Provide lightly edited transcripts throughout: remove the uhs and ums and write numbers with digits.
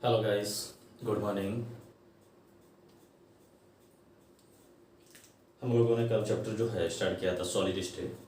Hello guys, good morning. हम लोगों ने कल चैप्टर जो है स्टार्ट किया था सॉलिड स्टेट।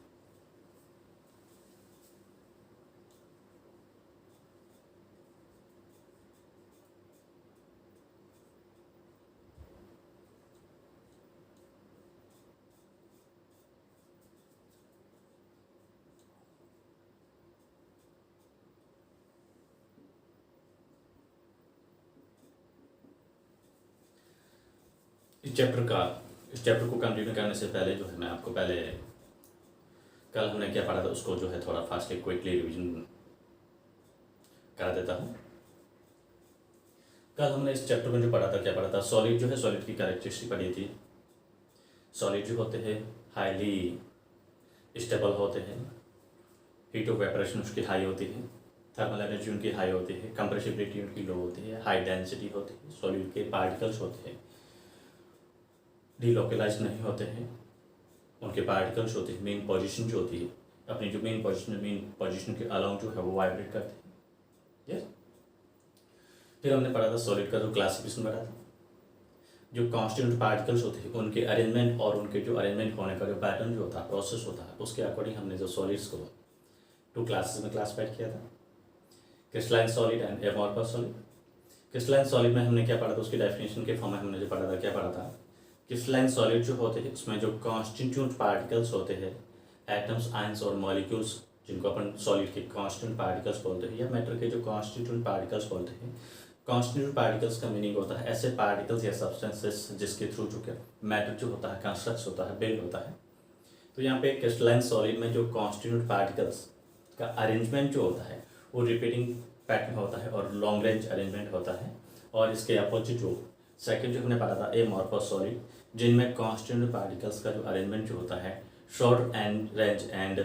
इस चैप्टर को कंटिन्यू करने से पहले जो है मैं आपको पहले कल हमने क्या पढ़ा था उसको जो है थोड़ा फास्टली क्विकली रिवीजन करा देता हूँ। कल हमने इस चैप्टर में जो पढ़ा था क्या पढ़ा था, सॉलिड जो है सॉलिड की कैरेक्टरिस्टिक पढ़ी थी। सॉलिड जो होते हैं हाईली स्टेबल होते हैं, हीट ऑफ वेपरेशन उसकी हाई होती है, थर्मल एनर्जी उनकी हाई होती है, कंप्रेसिबिलिटी उनकी लो होती है, हाई डेंसिटी होती है, सॉलिड के पार्टिकल्स होते हैं डीलोकलाइज नहीं होते हैं, उनके पार्टिकल्स होते हैं, मेन पोजीशन जो होती है अपनी जो मेन पोजीशन के अलाउंग जो है वो वाइब्रेट करते हैं। यस। फिर हमने पढ़ा था सॉलिड का जो क्लासिफिकेशन पढ़ा था, जो कॉन्स्टिट्यूंट पार्टिकल्स होते हैं उनके अरेंजमेंट और उनके जो अरेंजमेंट होने का जो पैटर्न जो होता है प्रोसेस होता है उसके अकॉर्डिंग हमने जो सॉलिड्स को टू क्लासेस में क्लासिफाइड किया था, crystalline solid and amorphous solid. Crystalline solid में हमने क्या पढ़ा था, उसकी डेफिनेशन के फॉर्म में हमने जो पढ़ा था क्या पढ़ा था, क्रिस्टलाइन सॉलिड जो होते हैं उसमें जो कॉन्स्टिट्यूंट पार्टिकल्स होते हैं एटम्स, आयंस और मॉलिक्यूल्स, जिनको अपन सॉलिड के कॉन्स्टिट्यूंट पार्टिकल्स बोलते हैं या मैटर के जो कॉन्स्टिट्यूंट पार्टिकल्स बोलते हैं। कॉन्स्टिट्यूंट पार्टिकल्स का मीनिंग होता है ऐसे पार्टिकल्स या सब्सटेंसेस जिसके थ्रू जो क्या मैटर जो होता है कंस्ट्रक्ट होता है, बिल्ड होता है। तो यहाँ पे क्रिस्टलाइन सॉलिड में जो कॉन्स्टिट्यूंट पार्टिकल्स का अरेंजमेंट जो होता है वो रिपीटिंग पैटर्न होता है और लॉन्ग रेंज अरेंजमेंट होता है। और इसके अपोजिट जो सेकंड जो हमने पढ़ा था एमॉर्फस सॉलिड, जिनमें कॉन्स्टिट्यूंट पार्टिकल्स का जो अरेंजमेंट जो होता है short and range and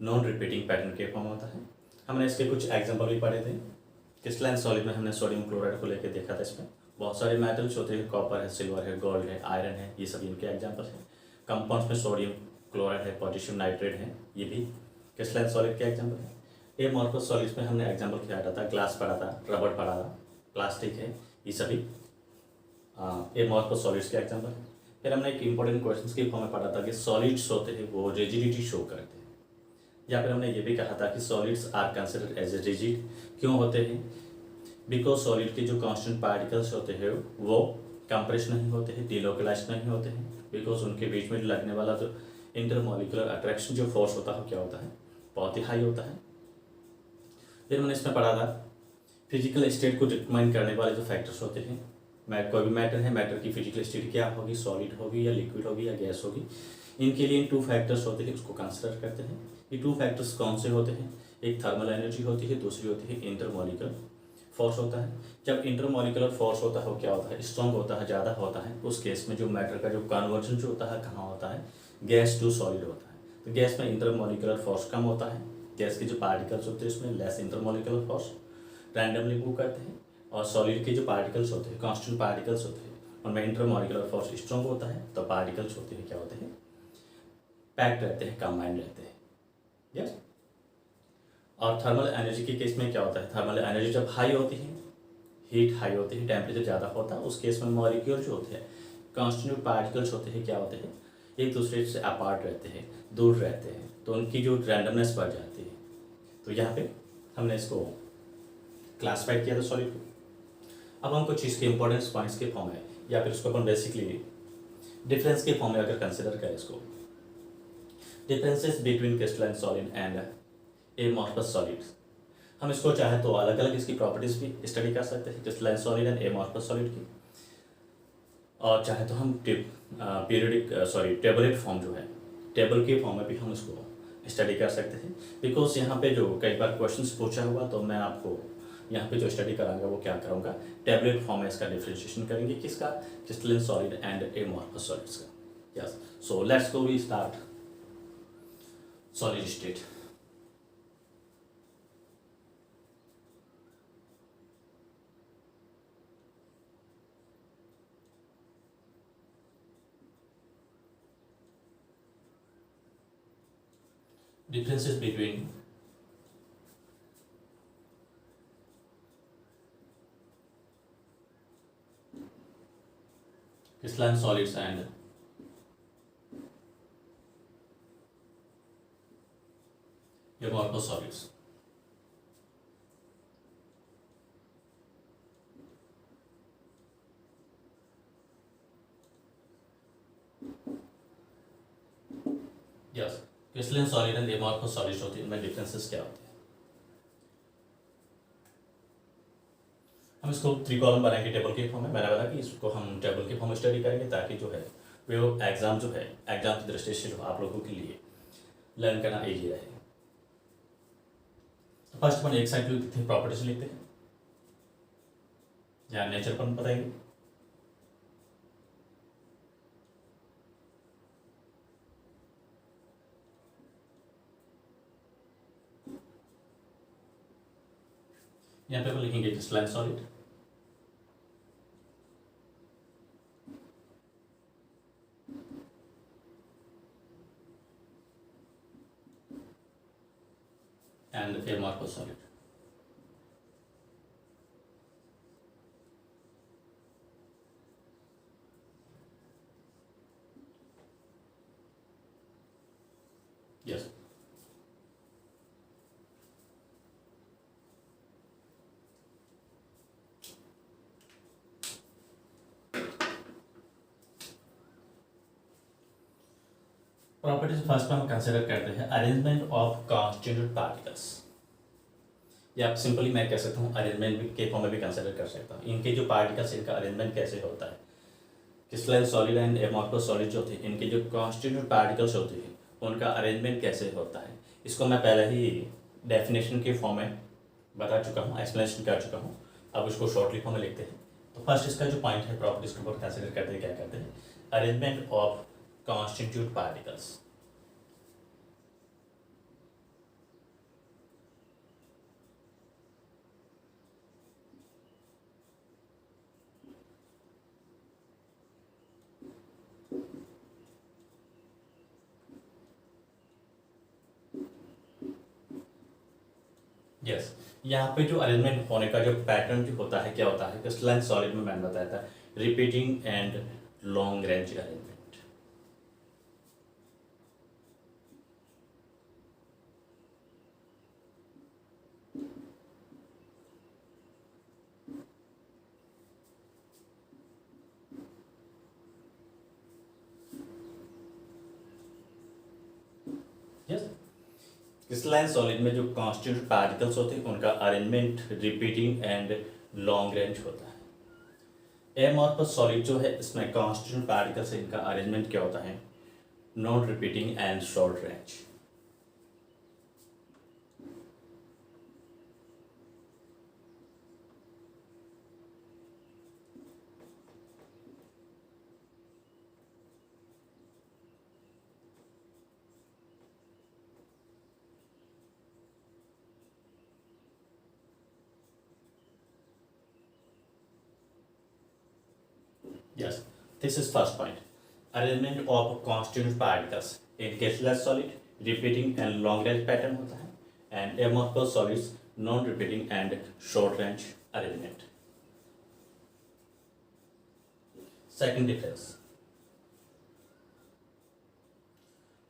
non repeating pattern के फॉर्म होता है। हमने इसके कुछ एग्जांपल भी पढ़े थे। क्रिस्टलाइन सॉलिड में हमने सोडियम क्लोराइड को लेकर देखा था, इसमें बहुत सारे मेटल्स होते हैं, कॉपर है, सिल्वर है, गोल्ड है, आयरन है, ये सब इनके एग्जाम्पल हैं। कंपाउंड्स में सोडियम क्लोराइड है, पोटेशियम नाइट्रेट है, ये भी क्रिस्टलाइन सॉलिड के एग्जाम्पल है। एमॉर्फस सॉलिड्स में हमने एग्जाम्पल क्या था, ग्लास पढ़ा था, रबड़ पढ़ा था, प्लास्टिक है, ये सभी एमॉर्फस सॉलिड्स के एग्जाम्पल है। फिर हमने एक इंपॉर्टेंट क्वेश्चन के फॉर्म में पढ़ा था कि सॉलिड्स होते हैं वो रिजिडिटी शो करते हैं, या फिर हमने ये भी कहा था कि solids are considered as a rigid क्यों होते हैं, बिकॉज सॉलिड के जो कांस्टेंट पार्टिकल्स होते हैं वो कंप्रेस नहीं होते हैं, डिलोकलाइज नहीं होते हैं, बिकॉज उनके बीच में लगने वाला जो इंटरमॉलिकुलर अट्रैक्शन जो फोर्स होता है क्या होता है, बहुत ही हाई होता है। फिर मैंने इसमें पढ़ा था फिजिकल स्टेट को डिटरमाइन करने वाले जो फैक्टर्स होते हैं, कोई भी मैटर है, मैटर की फिजिकल स्टेट क्या होगी, सॉलिड होगी या लिक्विड होगी या गैस होगी, इनके लिए टू फैक्टर्स होते हैं, उसको कंसिडर करते हैं। ये टू फैक्टर्स कौन से होते हैं, एक थर्मल एनर्जी होती है, दूसरी होती है इंटरमॉलिकुलर फोर्स होता है। जब इंटरमॉलिकुलर फोर्स होता है वो क्या होता है, स्ट्रॉन्ग होता है, ज़्यादा होता है, उस केस में जो मैटर का जो कन्वर्जन जो होता है कहाँ होता है, गैस टू सॉलिड होता है। तो गैस में इंटरमॉलिकुलर फोर्स कम होता है, गैस के जो पार्टिकल्स होते हैं उसमें less intermolecular force randomly move करते हैं, और सॉलिड के जो पार्टिकल्स होते हैं कांस्टेंट पार्टिकल्स होते हैं उनमें इंटरमॉलिकुलर फोर्स स्ट्रॉन्ग होता है, तो पार्टिकल्स होते हैं क्या होते हैं, पैक्ड रहते हैं, कंबाइंड रहते हैं। यस। और थर्मल एनर्जी के केस में क्या होता है, थर्मल एनर्जी जब हाई होती है, हीट हाई होती है, टेम्परेचर ज़्यादा होता है, उस केस में मॉलिक्यूल जो होते हैं कॉन्स्टिट्यूंट पार्टिकल्स होते हैं क्या होते हैं, एक दूसरे से अपार्ट रहते हैं, दूर रहते हैं, तो उनकी जो रैंडमनेस बढ़ जाती है। तो यहाँ पे हमने इसको क्लासिफाइड किया था सॉलिड को। अब हम कुछ इसके इंपॉर्टेंस पॉइंट्स के फॉर्म है या फिर इसको अपन बेसिकली डिफरेंस के फॉर्म में अगर कंसिडर करें इसको, differences between crystalline solid and amorphous solids, हम इसको चाहे तो अलग अलग इसकी प्रॉपर्टीज भी स्टडी कर सकते हैं crystalline solid and amorphous solid की, और चाहे तो हम टेबलेट फॉर्म जो है टेबल के फॉर्म में भी हम इसको स्टडी कर सकते हैं। बिकॉज यहाँ पे जो कई बार क्वेश्चंस पूछा हुआ, तो मैं आपको यहाँ पे जो स्टडी कराऊंगा वो क्या करूँगा, टेबलेट फॉर्म में इसका डिफ्रेंशिएशन करेंगे, किसका, crystalline solid and amorphous solids का। Yes, so let's go, we start solid state. Differences between crystalline solids and amorphous solids. Yes, crystalline solid and amorphous solids होती है, इनमें डिफरेंसेस क्या होते हैं? हम इसको 3 कॉलम बनाएंगे टेबल के फॉर्म में। मैंने बताया कि इसको हम टेबल के फॉर्म में स्टडी करेंगे ताकि जो है वो एग्जाम जो है एग्जाम की दृष्टि से जो आप लोगों के लिए लर्न करना ईजी रहे। फर्स्ट अपन एक साइड लिखते हैं, प्रॉपर्टीज लिखते हैं, या नेचर अपन बताएंगे। यहाँ पे अपन लिखेंगे crystalline solid, and amorphous solid. Yes. Properties first में हम कंसिडर करते हैं अरेंजमेंट ऑफ कॉन्स्टिट्यूटेड पार्टिकल्स, या सिंपली मैं कह सकता हूँ अरेंजमेंट के फॉर्म में भी कंसिडर कर सकता हूँ। इनके जो पार्टिकल्स, इनका अरेंजमेंट कैसे होता है। Crystalline solid and amorphous solid जो थे, इनके जो कॉन्स्टिट्यूटेड पार्टिकल्स होते हैं उनका अरेंजमेंट कैसे होता है, इसको मैं पहले ही डेफिनेशन के फॉर्म में बता चुका हूँ, एक्सप्लेनेशन कर चुका हूँ। अब इसको शॉर्टली फॉर्म में लिखते हैं। तो फर्स्ट इसका जो पॉइंट है प्रॉपर्टीज के ऊपर कंसिडर करते हैं, क्या करते हैं, arrangement of constitute particles. Yes, यहाँ पे जो अरेंजमेंट होने का जो पैटर्न जो होता है, क्या होता है, क्रिस्टलाइन सॉलिड में मैंने बताया था repeating and long range arrangement. Yes, crystalline solid में जो कॉन्स्टिट्यूटेड पार्टिकल्स होते हैं उनका arrangement repeating and long range होता है। amorphous सॉलिड जो है इसमें कॉन्स्टिट्यूटेड पार्टिकल्स है, इनका अरेंजमेंट क्या होता है, non repeating and short range. Yes, this is first point. Arrangement of constituent particles in gaseous solid, repeating and long range pattern होता है, and amorphous solids non-repeating and short range arrangement. Second difference,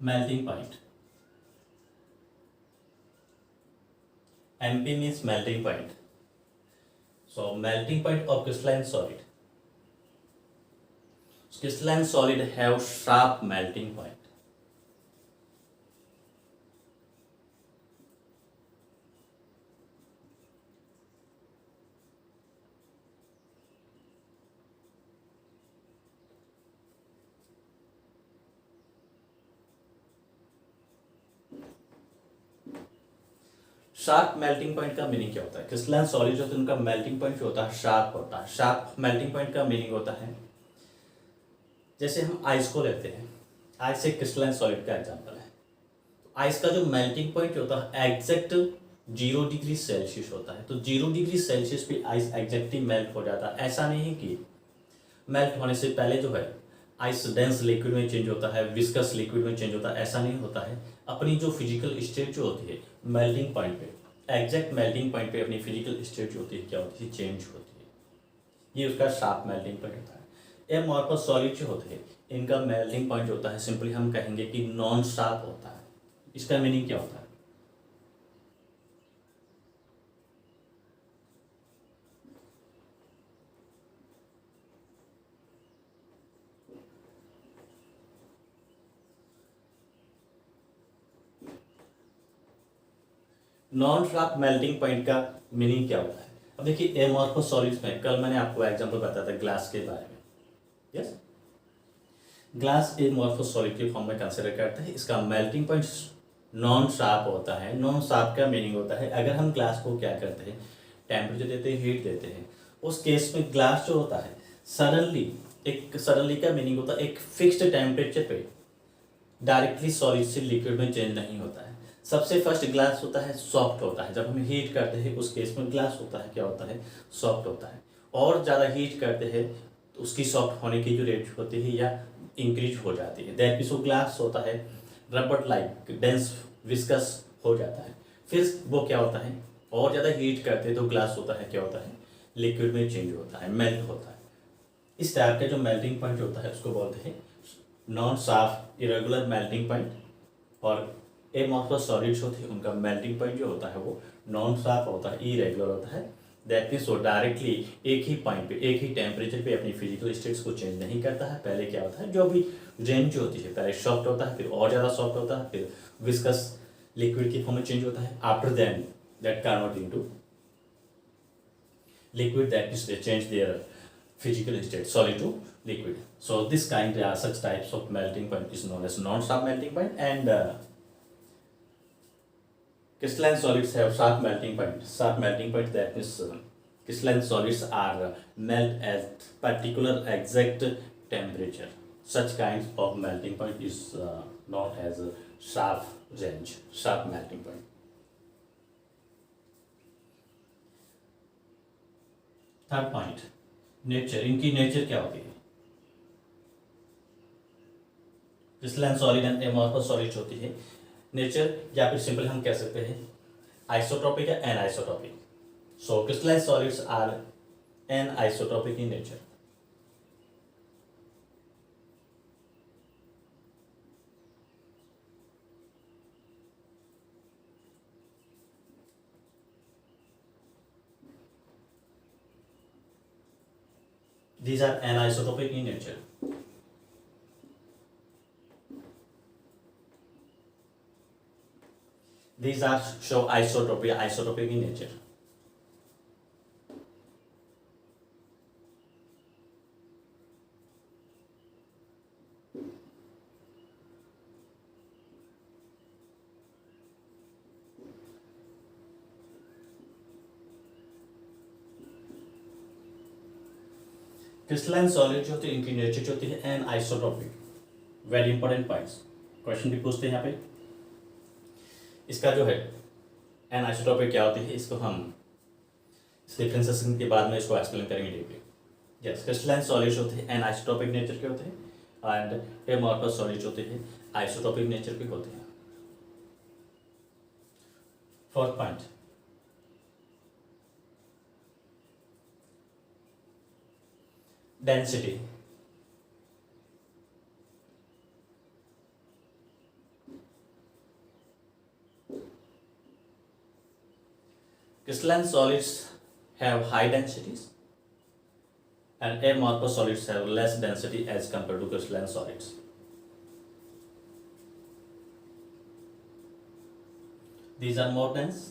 melting point. MP means melting point. So melting point of crystalline solid. Crystalline solid have sharp melting point. Sharp melting point का meaning क्या होता है, crystalline solid जो होता है उनका melting point जो होता है शार्प होता है। शार्प मेल्टिंग पॉइंट का मीनिंग होता है, जैसे हम आइस को लेते हैं, आइस एक क्रिस्टलाइन सॉलिड का एग्जांपल है। तो आइस का जो मेल्टिंग पॉइंट होता है एग्जैक्ट 0 डिग्री सेल्सियस होता है। तो 0 डिग्री सेल्सियस पे आइस एग्जैक्टली मेल्ट हो जाता है। ऐसा नहीं है कि मेल्ट होने से पहले जो है आइस डेंस लिक्विड में चेंज होता है, विस्कस लिक्विड में चेंज होता है, ऐसा नहीं होता है। अपनी जो फिजिकल स्टेट जो होती है मेल्टिंग पॉइंट पे, एग्जैक्ट मेल्टिंग पॉइंट पे अपनी फिजिकल स्टेट जो होती है क्या होती है, चेंज होती है। ये उसका शार्प मेल्टिंग पॉइंट होता है। एमॉर्फस सॉलिड जो होते हैं इनका मेल्टिंग पॉइंट होता है, सिंपली हम कहेंगे कि नॉन स्टॉप होता है। इसका मीनिंग क्या होता है? नॉन स्टॉप मेल्टिंग पॉइंट का मीनिंग क्या होता है? अब देखिए एमॉर्फस सॉलिड्स में कल मैंने आपको एग्जांपल बताया था ग्लास के बारे में। यस, ग्लास एमॉर्फस सॉलिड के फॉर्म में कंसिडर करते हैं। इसका मेल्टिंग पॉइंट नॉन शार्प होता है। नॉन शार्प का मीनिंग होता है अगर हम ग्लास को क्या करते हैं, टेम्परेचर देते हैं, हीट देते हैं, उस केस में ग्लास जो होता है सडनली का मीनिंग होता है एक फिक्स्ड टेम्परेचर पे डायरेक्टली सॉलिड से लिक्विड में चेंज नहीं होता है। सबसे फर्स्ट ग्लास होता है सॉफ्ट होता है, जब हम हीट करते हैं उस केस में ग्लास होता है क्या होता है, सॉफ्ट होता है। और ज़्यादा हीट करते हैं तो उसकी सॉफ्ट होने की जो रेट होती है या इंक्रीज हो जाती है। दैट मीन्स वो ग्लास होता है रबर लाइक डेंस विस्कस हो जाता है। फिर वो क्या होता है, और ज़्यादा हीट करते हैं तो ग्लास होता है क्या होता है, लिक्विड में चेंज होता है, मेल्ट होता है। इस टाइप का जो मेल्टिंग पॉइंट होता है उसको बोलते हैं नॉन साफ इरेगुलर मेल्टिंग पॉइंट। और एमॉर्फस सॉलिड्स होते हैं उनका मेल्टिंग पॉइंट जो होता है वो नॉन साफ होता है, इरेगुलर होता है। दैट मीन्स वो डायरेक्टली एक ही पॉइंट पे एक ही टेम्परेचर पे अपनी फिजिकल स्टेट्स को चेंज नहीं करता है। पहले क्या होता है, जो भी रेंज होती है पहले सॉफ्ट होता है, फिर और ज़्यादा सॉफ्ट होता है, फिर विस्कस लिक्विड की फॉर्म में चेंज होता है। After then that convert into liquid, that is they change their physical state solid to liquid. So this kind such types of melting point is known as non-sharp melting point, and crystalline solids have sharp melting point. Sharp melting point, that is crystalline solids are melt at particular exact temperature. Such kinds of melting point is known as sharp range, sharp melting point. Third point nature. इनकी nature क्या होती है? Crystalline solid and amorphous solid होती है nature, या फिर simple हम कह सकते हैं आइसोट्रोपिक या anisotropic. So crystalline solids are anisotropic in nature. These are anisotropic in nature. These are show isotropic in nature. Crystalline solid जो होती है इनकी नेचर जो होती है anisotropic. Very important points, question भी पूछते हैं यहाँ पे। इसका जो है एन आइसोट्रोपिक क्या होती है, इसको हम इस डिफ्रेंसिएशन के बाद में इसको एक्सप्लेन करेंगे डीपली। यस, क्रिस्टलाइन सॉलिड्स होते हैं एन आइसोट्रोपिक नेचर के होते हैं, एंड एमॉर्फस सॉलिड्स होते हैं आइसोट्रोपिक नेचर के होते हैं। Fourth point, density. Crystalline solids have high densities and amorphous solids have less density as compared to crystalline solids. These are more dense.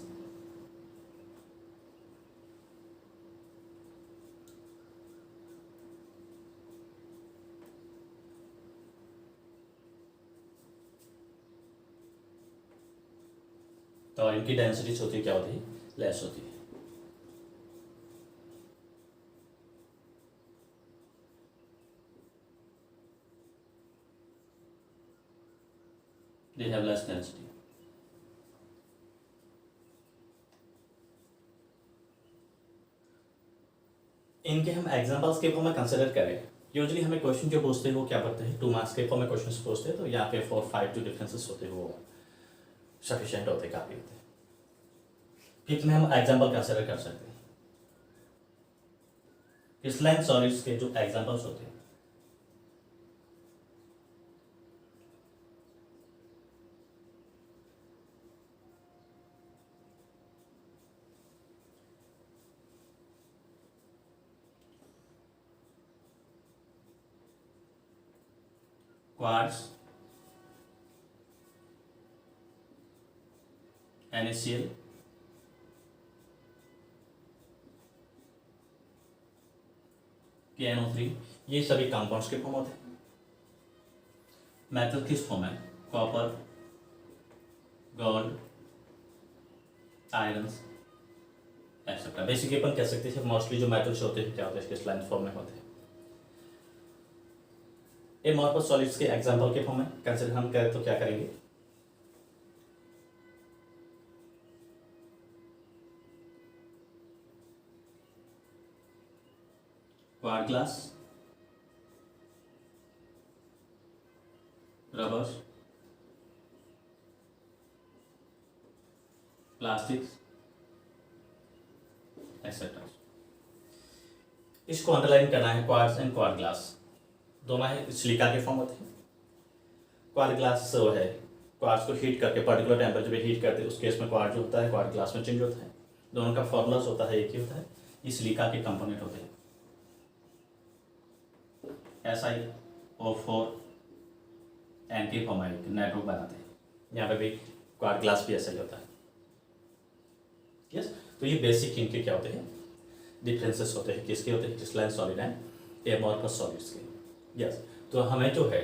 तो इनकी डेंसिटीज होती है क्या होती है, लेस होती है। They have less density. इनके हम एग्जांपल्स के फॉर्म में कंसिडर करें। यूजुअली हमें क्वेश्चन जो पूछते हैं वो क्या पढ़ते हैं, 2 मार्क्स के फॉर्म में क्वेश्चन पूछते हैं, तो यहाँ पे 4-5 जो डिफरेंसेस होते हैं वो सफिशिएंट होते हैं, काफ़ी होते हैं। फिफ्थ में हम एग्जांपल कंसिडर कर सकते हैं। क्रिस्टलाइन सॉलिड्स के जो एग्जांपल्स होते हैं क्वार्ट्ज, NaCl, KNO3, ये सभी कंपाउंड्स के फॉर्म होते हैं। मेटल किस फॉर्म है? Copper, gold, iron etcetera. Basically अपन कह सकते हैं मोस्टली जो मेटल्स होते हैं क्या होते हैं, क्रिस्टलाइन फॉर्म में होते हैं। एमॉर्फस सॉलिड्स के एग्जांपल के फॉर्म में कंसीडर हम करें तो क्या करेंगे? Quartz glass, rubber, plastics etcetera. इसको अंडरलाइन करना है। क्वार्ट्ज एंड क्वार्ट्ज ग्लास दोनों है सिलिका के फॉर्म होते हैं। क्वार्ट्ज ग्लास जो है क्वार्ट्ज को हीट करके पर्टिकुलर टेम्परेचर पे हीट करते हैं, उस केस में क्वार्ट्ज जो होता है क्वार्ट्ज ग्लास में चेंज होता है। दोनों का फॉर्मूला होता है एक ही होता है। ये सिलिका के कंपोनेंट होते हैं। SiO4 N के फॉर्म में नेटवर्क बनाते हैं। यहाँ पे भी क्वार्ट्ज ग्लास भी ऐसा ही होता है। यस, तो ये बेसिक इनके क्या होते हैं, डिफरेंसेस होते हैं। किसके होते हैं? Crystalline solid and amorphous solids के। यस, तो हमें जो है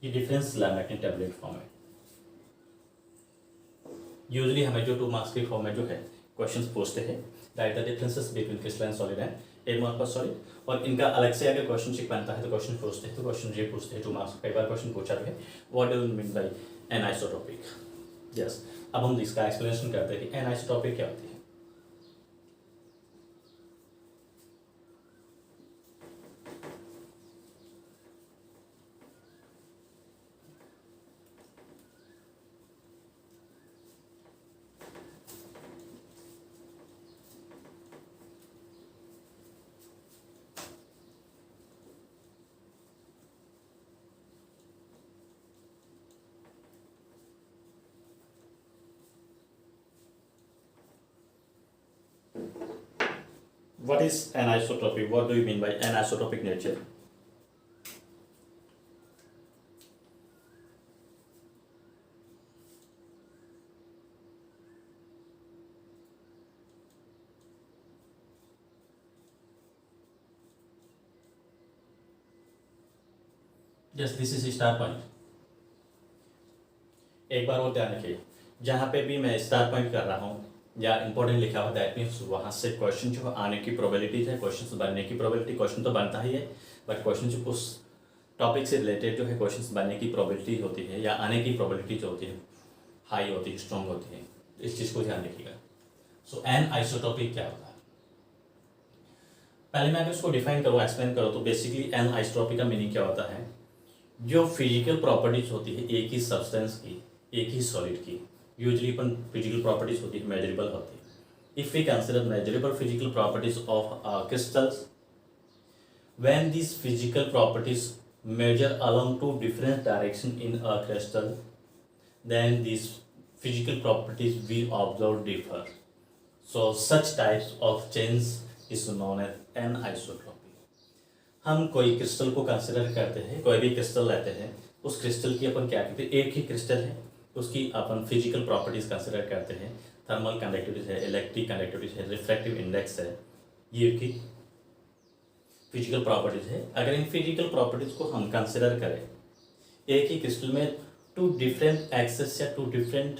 ये डिफरेंस लाना है टेबलेट फॉर्म में। यूजुअली हमें जो 2 मार्क्स के फॉर्म में जो है क्वेश्चंस पूछते हैं, right the differences between crystalline solid and amorphous solid. और इनका अलग से अगर क्वेश्चन शिप बनता है तो क्वेश्चन पूछते हैं, तो क्वेश्चन ये पूछते हैं 2 मार्क्स। कई बार क्वेश्चन पूछा है what do you mean by anisotropic. Yes, अब हम इसका एक्सप्लेनेशन करते हैं कि एनिसोटोपिक क्या होती है। What is anisotropic? What do you mean by anisotropic nature? Yes, this is star point. एक बार और ध्यान रखिए, जहाँ पे भी मैं स्टार पॉइंट कर रहा हूँ या इंपॉर्टेंट लिखा हुआ दैट मीन्स वहाँ से क्वेश्चन जो आने की प्रोबेबिलिटीज है, क्वेश्चन बनने की प्रोबेबिलिटी, क्वेश्चन तो बनता ही है बट क्वेश्चन जो उस टॉपिक से रिलेटेड जो है क्वेश्चन बनने की प्रोबेबिलिटी होती है या आने की प्रोबेबिलिटी जो होती है हाई होती है, स्ट्रॉन्ग होती है। इस चीज़ को ध्यान रखिएगा। सो एन आइसोटोपिक क्या होता है? पहले मैं अगर इसको डिफाइन करूँ, एक्सप्लेन करूँ तो बेसिकली एन आइसोटोपिक का मीनिंग क्या होता है? जो फिजिकल प्रॉपर्टीज होती है एक ही सब्सटेंस की, एक ही सॉलिड की, यूजली अपन फिजिकल प्रॉपर्टीज होती है मेजरेबल होती है। If we consider measurable physical properties of crystals, when this physical properties measure along 2 different direction in a crystal, then these physical properties we observe differ. So such types of change is known as anisotropy. हम कोई crystal को consider करते हैं, कोई भी crystal लेते हैं, उस क्रिस्टल की अपन क्या कहते हैं, एक ही क्रिस्टल है, उसकी अपन फिजिकल प्रॉपर्टीज कंसिडर करते हैं। थर्मल कंडक्टिविटी है, इलेक्ट्रिक कंडक्टिविटी है, रिफ्रैक्टिव इंडेक्स है, ये की फिजिकल प्रॉपर्टीज है। अगर इन फिजिकल प्रॉपर्टीज को हम कंसिडर करें एक ही क्रिस्टल में 2 डिफरेंट एक्सेस या 2 डिफरेंट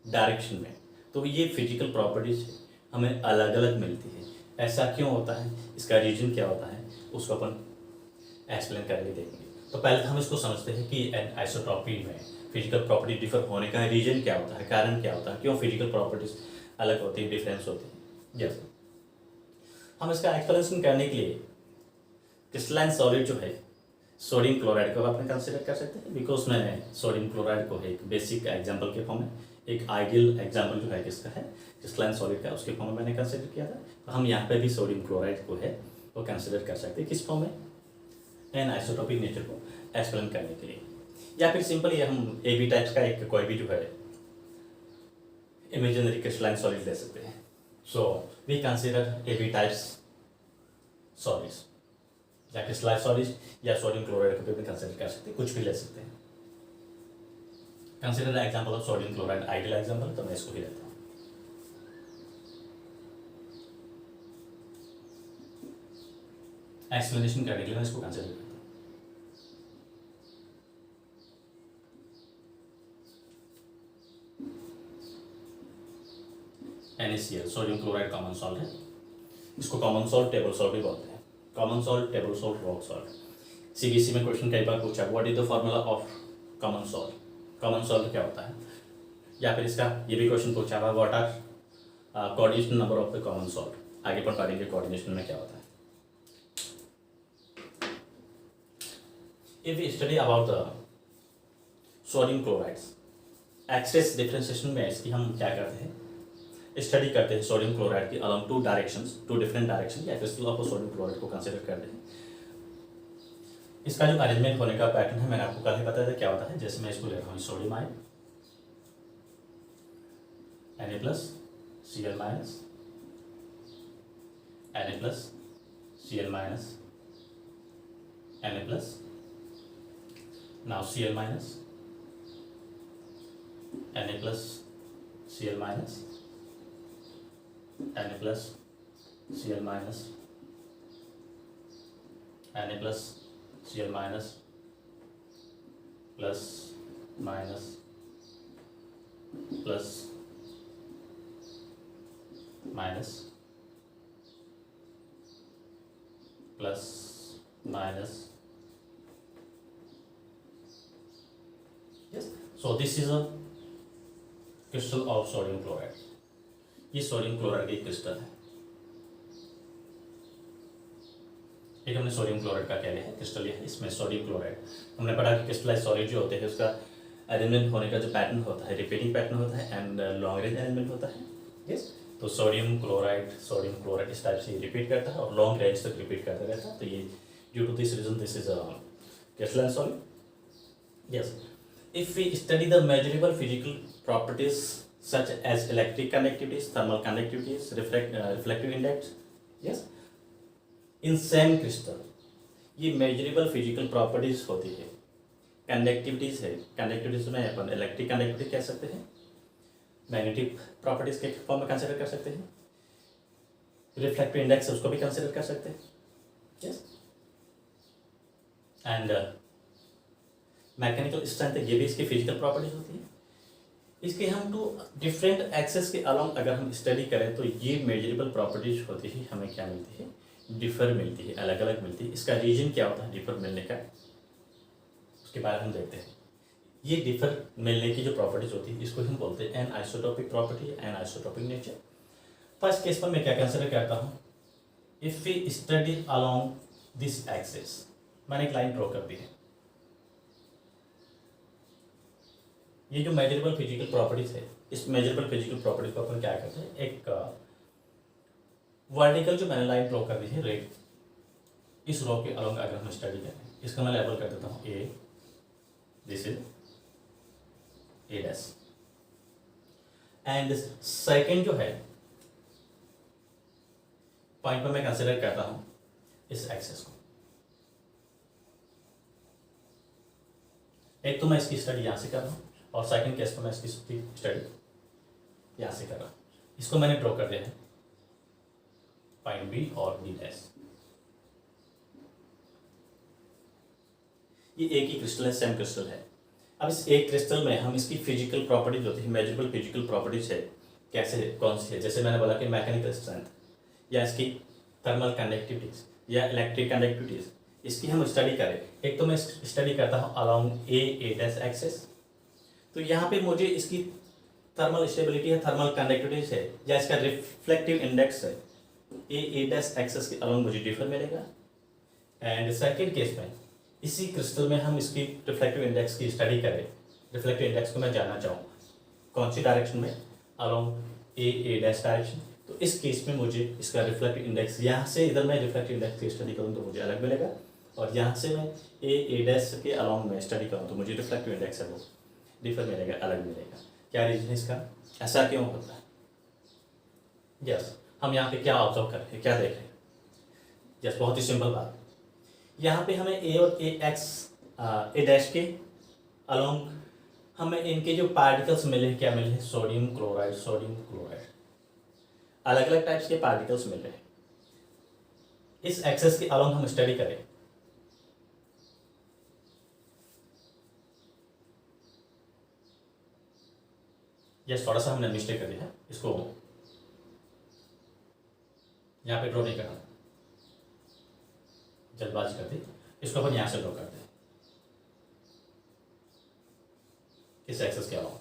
डायरेक्शन में, तो ये फिजिकल प्रॉपर्टीज हमें अलग अलग मिलती है। ऐसा क्यों होता है, इसका रीजन क्या होता है, उसको अपन एक्सप्लेन करके देखेंगे। तो पहले तो हम इसको समझते हैं कि आइसोट्रॉपी में फिजिकल प्रॉपर्टी डिफर होने का रीजन क्या होता है, कारण क्या होता है, क्यों फिजिकल प्रॉपर्टीज अलग होती है, डिफरेंस होती है। यस, हम इसका एक्सप्लेनेशन करने के लिए क्रिस्टलाइन सॉलिड जो है सोडियम क्लोराइड को अपने कंसिडर कर सकते हैं, बिकॉज मैंने सोडियम क्लोराइड को एक बेसिक एग्जांपल के फॉर्म में, एक आइडियल एग्जांपल जो है किसका है, क्रिस्टलाइन सॉलिड का, उसके फॉर्म में मैंने कंसिडर किया था। तो हम यहाँ पे भी सोडियम क्लोराइड को है वो कंसिडर कर सकते हैं किस फॉर्म में, एन आइसोटोपिक नेचर को एक्सप्लेन करने के लिए। या फिर सिंपली हम ए बी टाइप्स का एक कोई भी जो है इमेजिनरी क्रिस्टलाइन सॉलिड ले सकते हैं। So we consider a b types solids. या क्रिस्टलाइज्ड सॉलिड या सोडियम क्लोराइड को भी कंसिडर कर सकते हैं, कुछ भी ले सकते हैं। Consider the example of sodium chloride, ideal example, तो मैं इसको ही लेता हूँ। एक्सप्लेनेशन करने के लिए मैं इसको कंसिडर करता हूँ। NaCl sodium chloride common salt है, इसको कॉमन सॉल्ट, टेबल सॉल्ट भी बोलते हैं। Common salt, table salt, rock salt. CBSE में क्वेश्चन कई बार पूछा, what is the formula of common salt, common salt क्या होता है, या फिर इसका ये भी क्वेश्चन पूछा हुआ, what are coordination number of the common salt. आगे पर पढ़ेंगे कोऑर्डिनेशन में क्या होता है। If we study about the sodium chlorides, axes differentiation में इसकी हम क्या करते हैं, स्टडी करते हैं सोडियम क्लोराइड की along two directions, two different direction, या क्रिस्टल ऑफ सोडियम क्लोराइड को कंसीडर करते हैं। इसका जो अरेंजमेंट होने का पैटर्न है मैंने आपको कल ही बताया था क्या होता है। जैसे मैं इसको ले रहा हूँ sodium ion Na plus Cl minus, Na plus Cl minus, Na plus, now Cl minus, Na plus Cl minus, Na plus Cl minus, Na plus Cl minus, plus minus plus minus plus minus. yes, so this is a crystal of sodium chloride। ये sodium chloride की crystal है। एक हमने sodium chloride का क्या लिया है, crystal लिया है, इसमें सोडियम क्लोराइड हमने पढ़ा कि क्रिस्टलाइज्ड सॉलिड जो होते हैं उसका अरेंजमेंट होने का जो पैटर्न होता है, रिपीटिंग पैटर्न होता है एंड लॉन्ग रेंज अरेंजमेंट होता है। यस, तो सोडियम क्लोराइड इस टाइप से रिपीट करता है और लॉन्ग रेंज तक रिपीट करता रहता है। तो ये due to this reason this is crystallized solid. Yes, if we study the measurable physical properties such as electric conductivities, thermal conductivities, reflective index, yes, in same crystal ये measurable physical properties होती है। conductivities है, conductivities में अपन electric conductivity कह सकते हैं, magnetic properties के form में कंसिडर कर सकते हैं, reflective index उसको भी कंसिडर कर सकते हैं, yes, and मैकेनिकल स्ट्रेंथ ये भी इसकी फिजिकल प्रॉपर्टीज होती है। इसके हम टू डिफरेंट एक्सेस के अलॉन्ग अगर हम स्टडी करें तो ये मेजरेबल प्रॉपर्टीज होती है, हमें क्या मिलती है, डिफर मिलती है, अलग अलग मिलती है। इसका रीजन क्या होता है डिफर मिलने का, उसके बारे में हम देखते हैं। ये डिफर मिलने की जो प्रॉपर्टीज होती है इसको हम बोलते हैं anisotropic property, anisotropic nature. First case पर मैं क्या कंसिडर करता हूँ, if we study along this axes, मैंने एक लाइन ड्रॉ कर दी है। ये जो मेजरेबल फिजिकल प्रॉपर्टीज है, इस मेजरेबल फिजिकल प्रॉपर्टीज को अपन क्या करते हैं, एक वर्टिकल जो मैंने लाइन ड्रॉ कर दी है रेड, इस रो के अलॉन्ग अगर हम स्टडी करें, इसका मैं लेबल कर देता हूँ A, this is A dash, and second जो है पॉइंट पर मैं कंसिडर करता हूँ इस एक्सेस को। एक तो मैं इसकी स्टडी यहाँ से कर रहा हूँ और सेकंड केस में मैं इसकी स्टडी यहाँ से कर रहा हूँ। इसको मैंने ड्रॉ कर दिया है पॉइंट बी और बी डैश। ये एक ही क्रिस्टल है, सेम क्रिस्टल है। अब इस एक क्रिस्टल में हम इसकी फिजिकल प्रॉपर्टीज होती है, मेजरेबल फिजिकल प्रॉपर्टीज है, कैसे कौन सी है, जैसे मैंने बोला कि मैकेनिकल स्ट्रेंथ या इसकी थर्मल कंडक्टिविटीज या इलेक्ट्रिक कंडक्टिविटीज, इसकी हम स्टडी करें। एक तो मैं स्टडी करता हूँ अलॉन्ग ए डैश एक्सेस, तो यहाँ पे मुझे इसकी थर्मल स्टेबिलिटी है, थर्मल कंडक्टिविटीज है या इसका रिफ्लेक्टिव इंडेक्स है, ए डैश एक्सेस के अलॉन्ग मुझे डिफर मिलेगा। एंड सेकेंड केस में इसी क्रिस्टल में हम इसकी रिफ्लेक्टिव इंडेक्स की स्टडी करें, रिफ्लेक्टिव इंडेक्स को मैं जानना चाहूँ कौन सी डायरेक्शन में, अलॉन्ग ए डैश डायरेक्शन, तो इस केस में मुझे इसका रिफ्लेक्टिव इंडेक्स, यहाँ से इधर मैं रिफ्लेक्टिव इंडेक्स की स्टडी करूँ तो मुझे अलग मिलेगा, और यहाँ से मैं ए डैश के अलॉन्ग में स्टडी करूँ तो मुझे रिफ्लेक्टिव इंडेक्स है वो डिफर मिलेगा, अलग मिलेगा। क्या रीजन है इसका, ऐसा क्यों होता है? यस, हम यहाँ पे क्या ऑब्जर्व कर रहे हैं, क्या देख रहे हैं? यस, बहुत ही सिंपल बात, यहाँ पे हमें ए और ए डैश के अलोंग हमें इनके जो पार्टिकल्स मिले हैं, क्या मिले हैं, सोडियम क्लोराइड, अलग अलग टाइप्स के पार्टिकल्स मिल रहे हैं। इस एक्सेस के अलोंग हम स्टडी करें, यस थोड़ा सा हमने मिस्टेक कर दिया है, इसको यहाँ पे ड्रॉ नहीं करना, जल्दबाजी करते, इसको अपन यहाँ से ड्रॉ करते हैं इस एक्सेस के अलावा।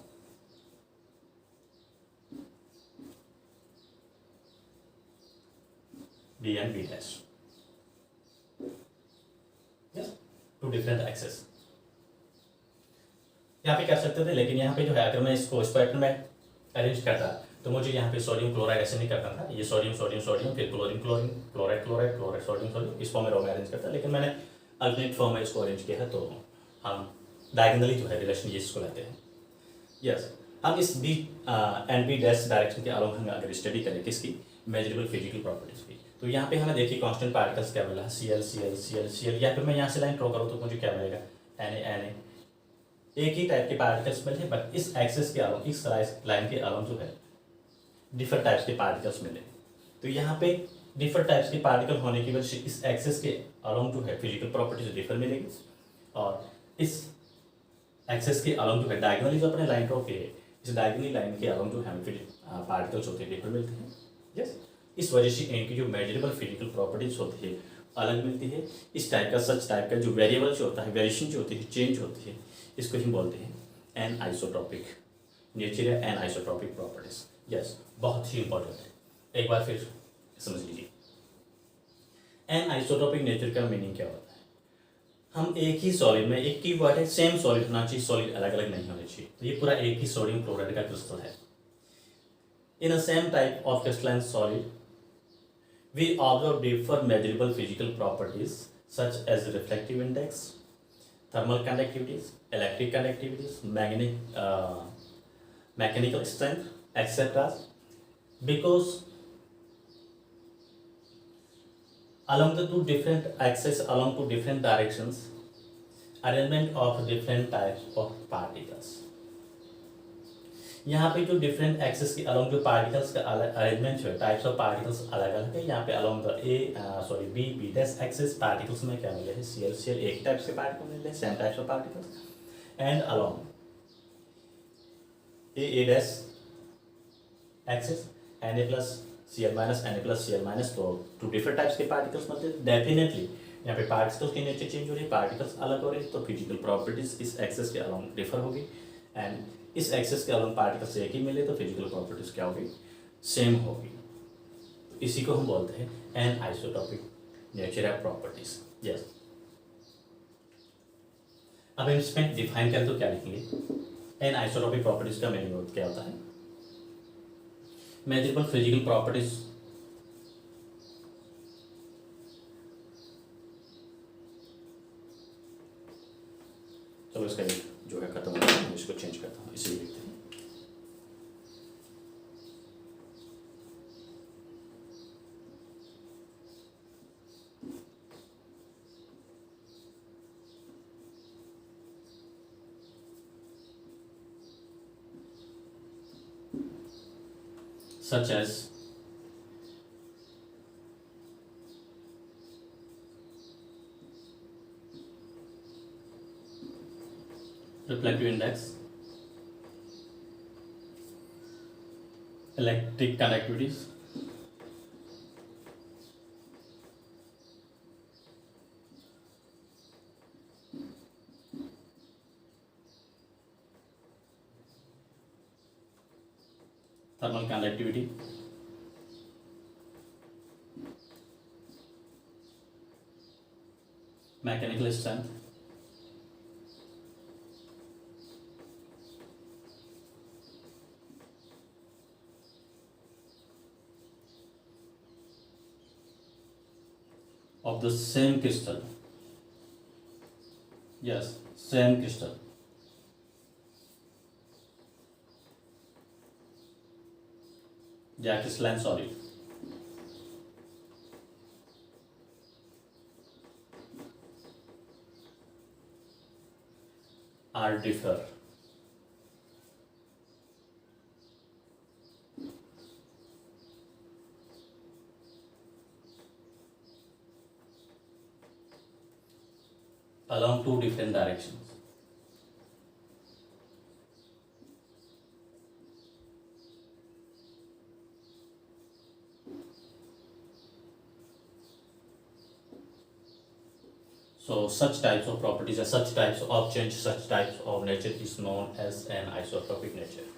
B and b dash, yes, two different axes यहाँ पे कर सकते थे, लेकिन यहाँ पे जो है अगर मैं इसको इस पैटर्न में अरेंज करता तो मुझे यहाँ पे सोडियम क्लोराइड ऐसे नहीं करना था, ये सोडियम सोडियम सोडियम फिर chlorine chlorine chloride chloride chloride sodium sodium, इस फॉर्म में रो में अरेंज करता, लेकिन मैंने अल्टरनेट फॉर्म में इसको अरेंज किया है, तो हम डायगोनली जो है रिलेशन ये इसको लेते हैं। यस, हम इस b and b dash direction के अलोंग हम अगर स्टडी करें किसकी, मेजरेबल फिजिकल प्रॉपर्टीज की, तो यहाँ पे हमें देखिए कांस्टेंट पार्टिकल्स क्या मिला, Cl या फिर मैं यहाँ से लाइन ड्रॉ करूँ तो मुझे क्या मिलेगा, Na, एक ही टाइप के पार्टिकल्स मिले, बट इस एक्सेस के अलोंग, इस लाइन के अलोंग जो है डिफरेंट टाइप्स के पार्टिकल्स मिले। तो यहाँ पे डिफरेंट टाइप्स के पार्टिकल होने की वजह से इस एक्सेस के अलोंग जो है फिजिकल प्रॉपर्टीज डिफर मिलेगी, और इस एक्सेस के अलोंग जो है डायगोनली जो अपने लाइन ड्रॉ किए, इस डायगोनली लाइन के अलोंग जो है हमें पार्टिकल्स होते हैं डिफर मिलते हैं। यस, इस वजह से इनकी जो मेजरेबल फिजिकल प्रॉपर्टीज होती है अलग मिलती है। इस टाइप का, सच टाइप का जो वेरिएबल जो होता है, वेरिएशन जो होती है, चेंज होती है, इसको हम बोलते हैं एन आइसोट्रॉपिक नेचर या एन आइसोट्रॉपिक प्रॉपर्टीज। यस, बहुत ही इंपॉर्टेंट है, एक बार फिर समझ लीजिए। एन आइसोट्रॉपिक नेचर का मीनिंग क्या होता है, हम एक ही सॉलिड में, एक ही वर्ड है, सेम सॉलिड होना चाहिए, सॉलिड अलग अलग नहीं होने चाहिए। तो ये पूरा एक ही सोडियम क्लोराइड का क्रिस्टल है। In a same type of crystalline solid we observe different measurable physical properties such as reflective index, thermal conductivities, electric conductivities, mechanical strength, etc. Because along the two different axes, along two different directions, arrangement of different types of particles. यहाँ पे जो different axes के along जो particles का arrangement है, types of particles अलग अलग है। यहाँ पे along the b dash axes particles में क्या मिले हैं, Cl एक टाइप के पार्टिकल मिले हैं, same types of particles, and along a dash axes Na plus Cl minus Na plus Cl minus, तो टू डिफरेंट टाइप्स के पार्टिकल्स मतलब डेफिनेटली यहाँ पे पार्टिकल्स की नेचर चेंज हो रही है, पार्टिकल्स अलग हो रहे हैं, तो फिजिकल प्रॉपर्टीज इस एक्सेस के अलोंग डिफर होगी, एंड इस एक्सेस के अलोंग पार्टिकल्स एक ही मिले तो फिजिकल प्रॉपर्टीज क्या होगी, सेम होगी। तो इसी को हम बोलते हैं anisotropic nature of properties. Yes, अब हम इसमें डिफाइन करें तो क्या लिखेंगे, एन आइसोटॉपिक प्रॉपर्टीज का मीनिंग क्या होता है, मेजरेबल फिजिकल प्रॉपर्टीज चलो इसका जो है खत्म हो गया, मैं इसको चेंज करता हूँ, इसे लिखते हैं such as reflective index, electric conductivities, thermal conductivity, mechanical strength, of the same crystal. Yes, same crystal. Yeah, crystalline solid. Are differ along two different directions. So such types of properties or such types of change, such types of nature is known as an isotropic nature.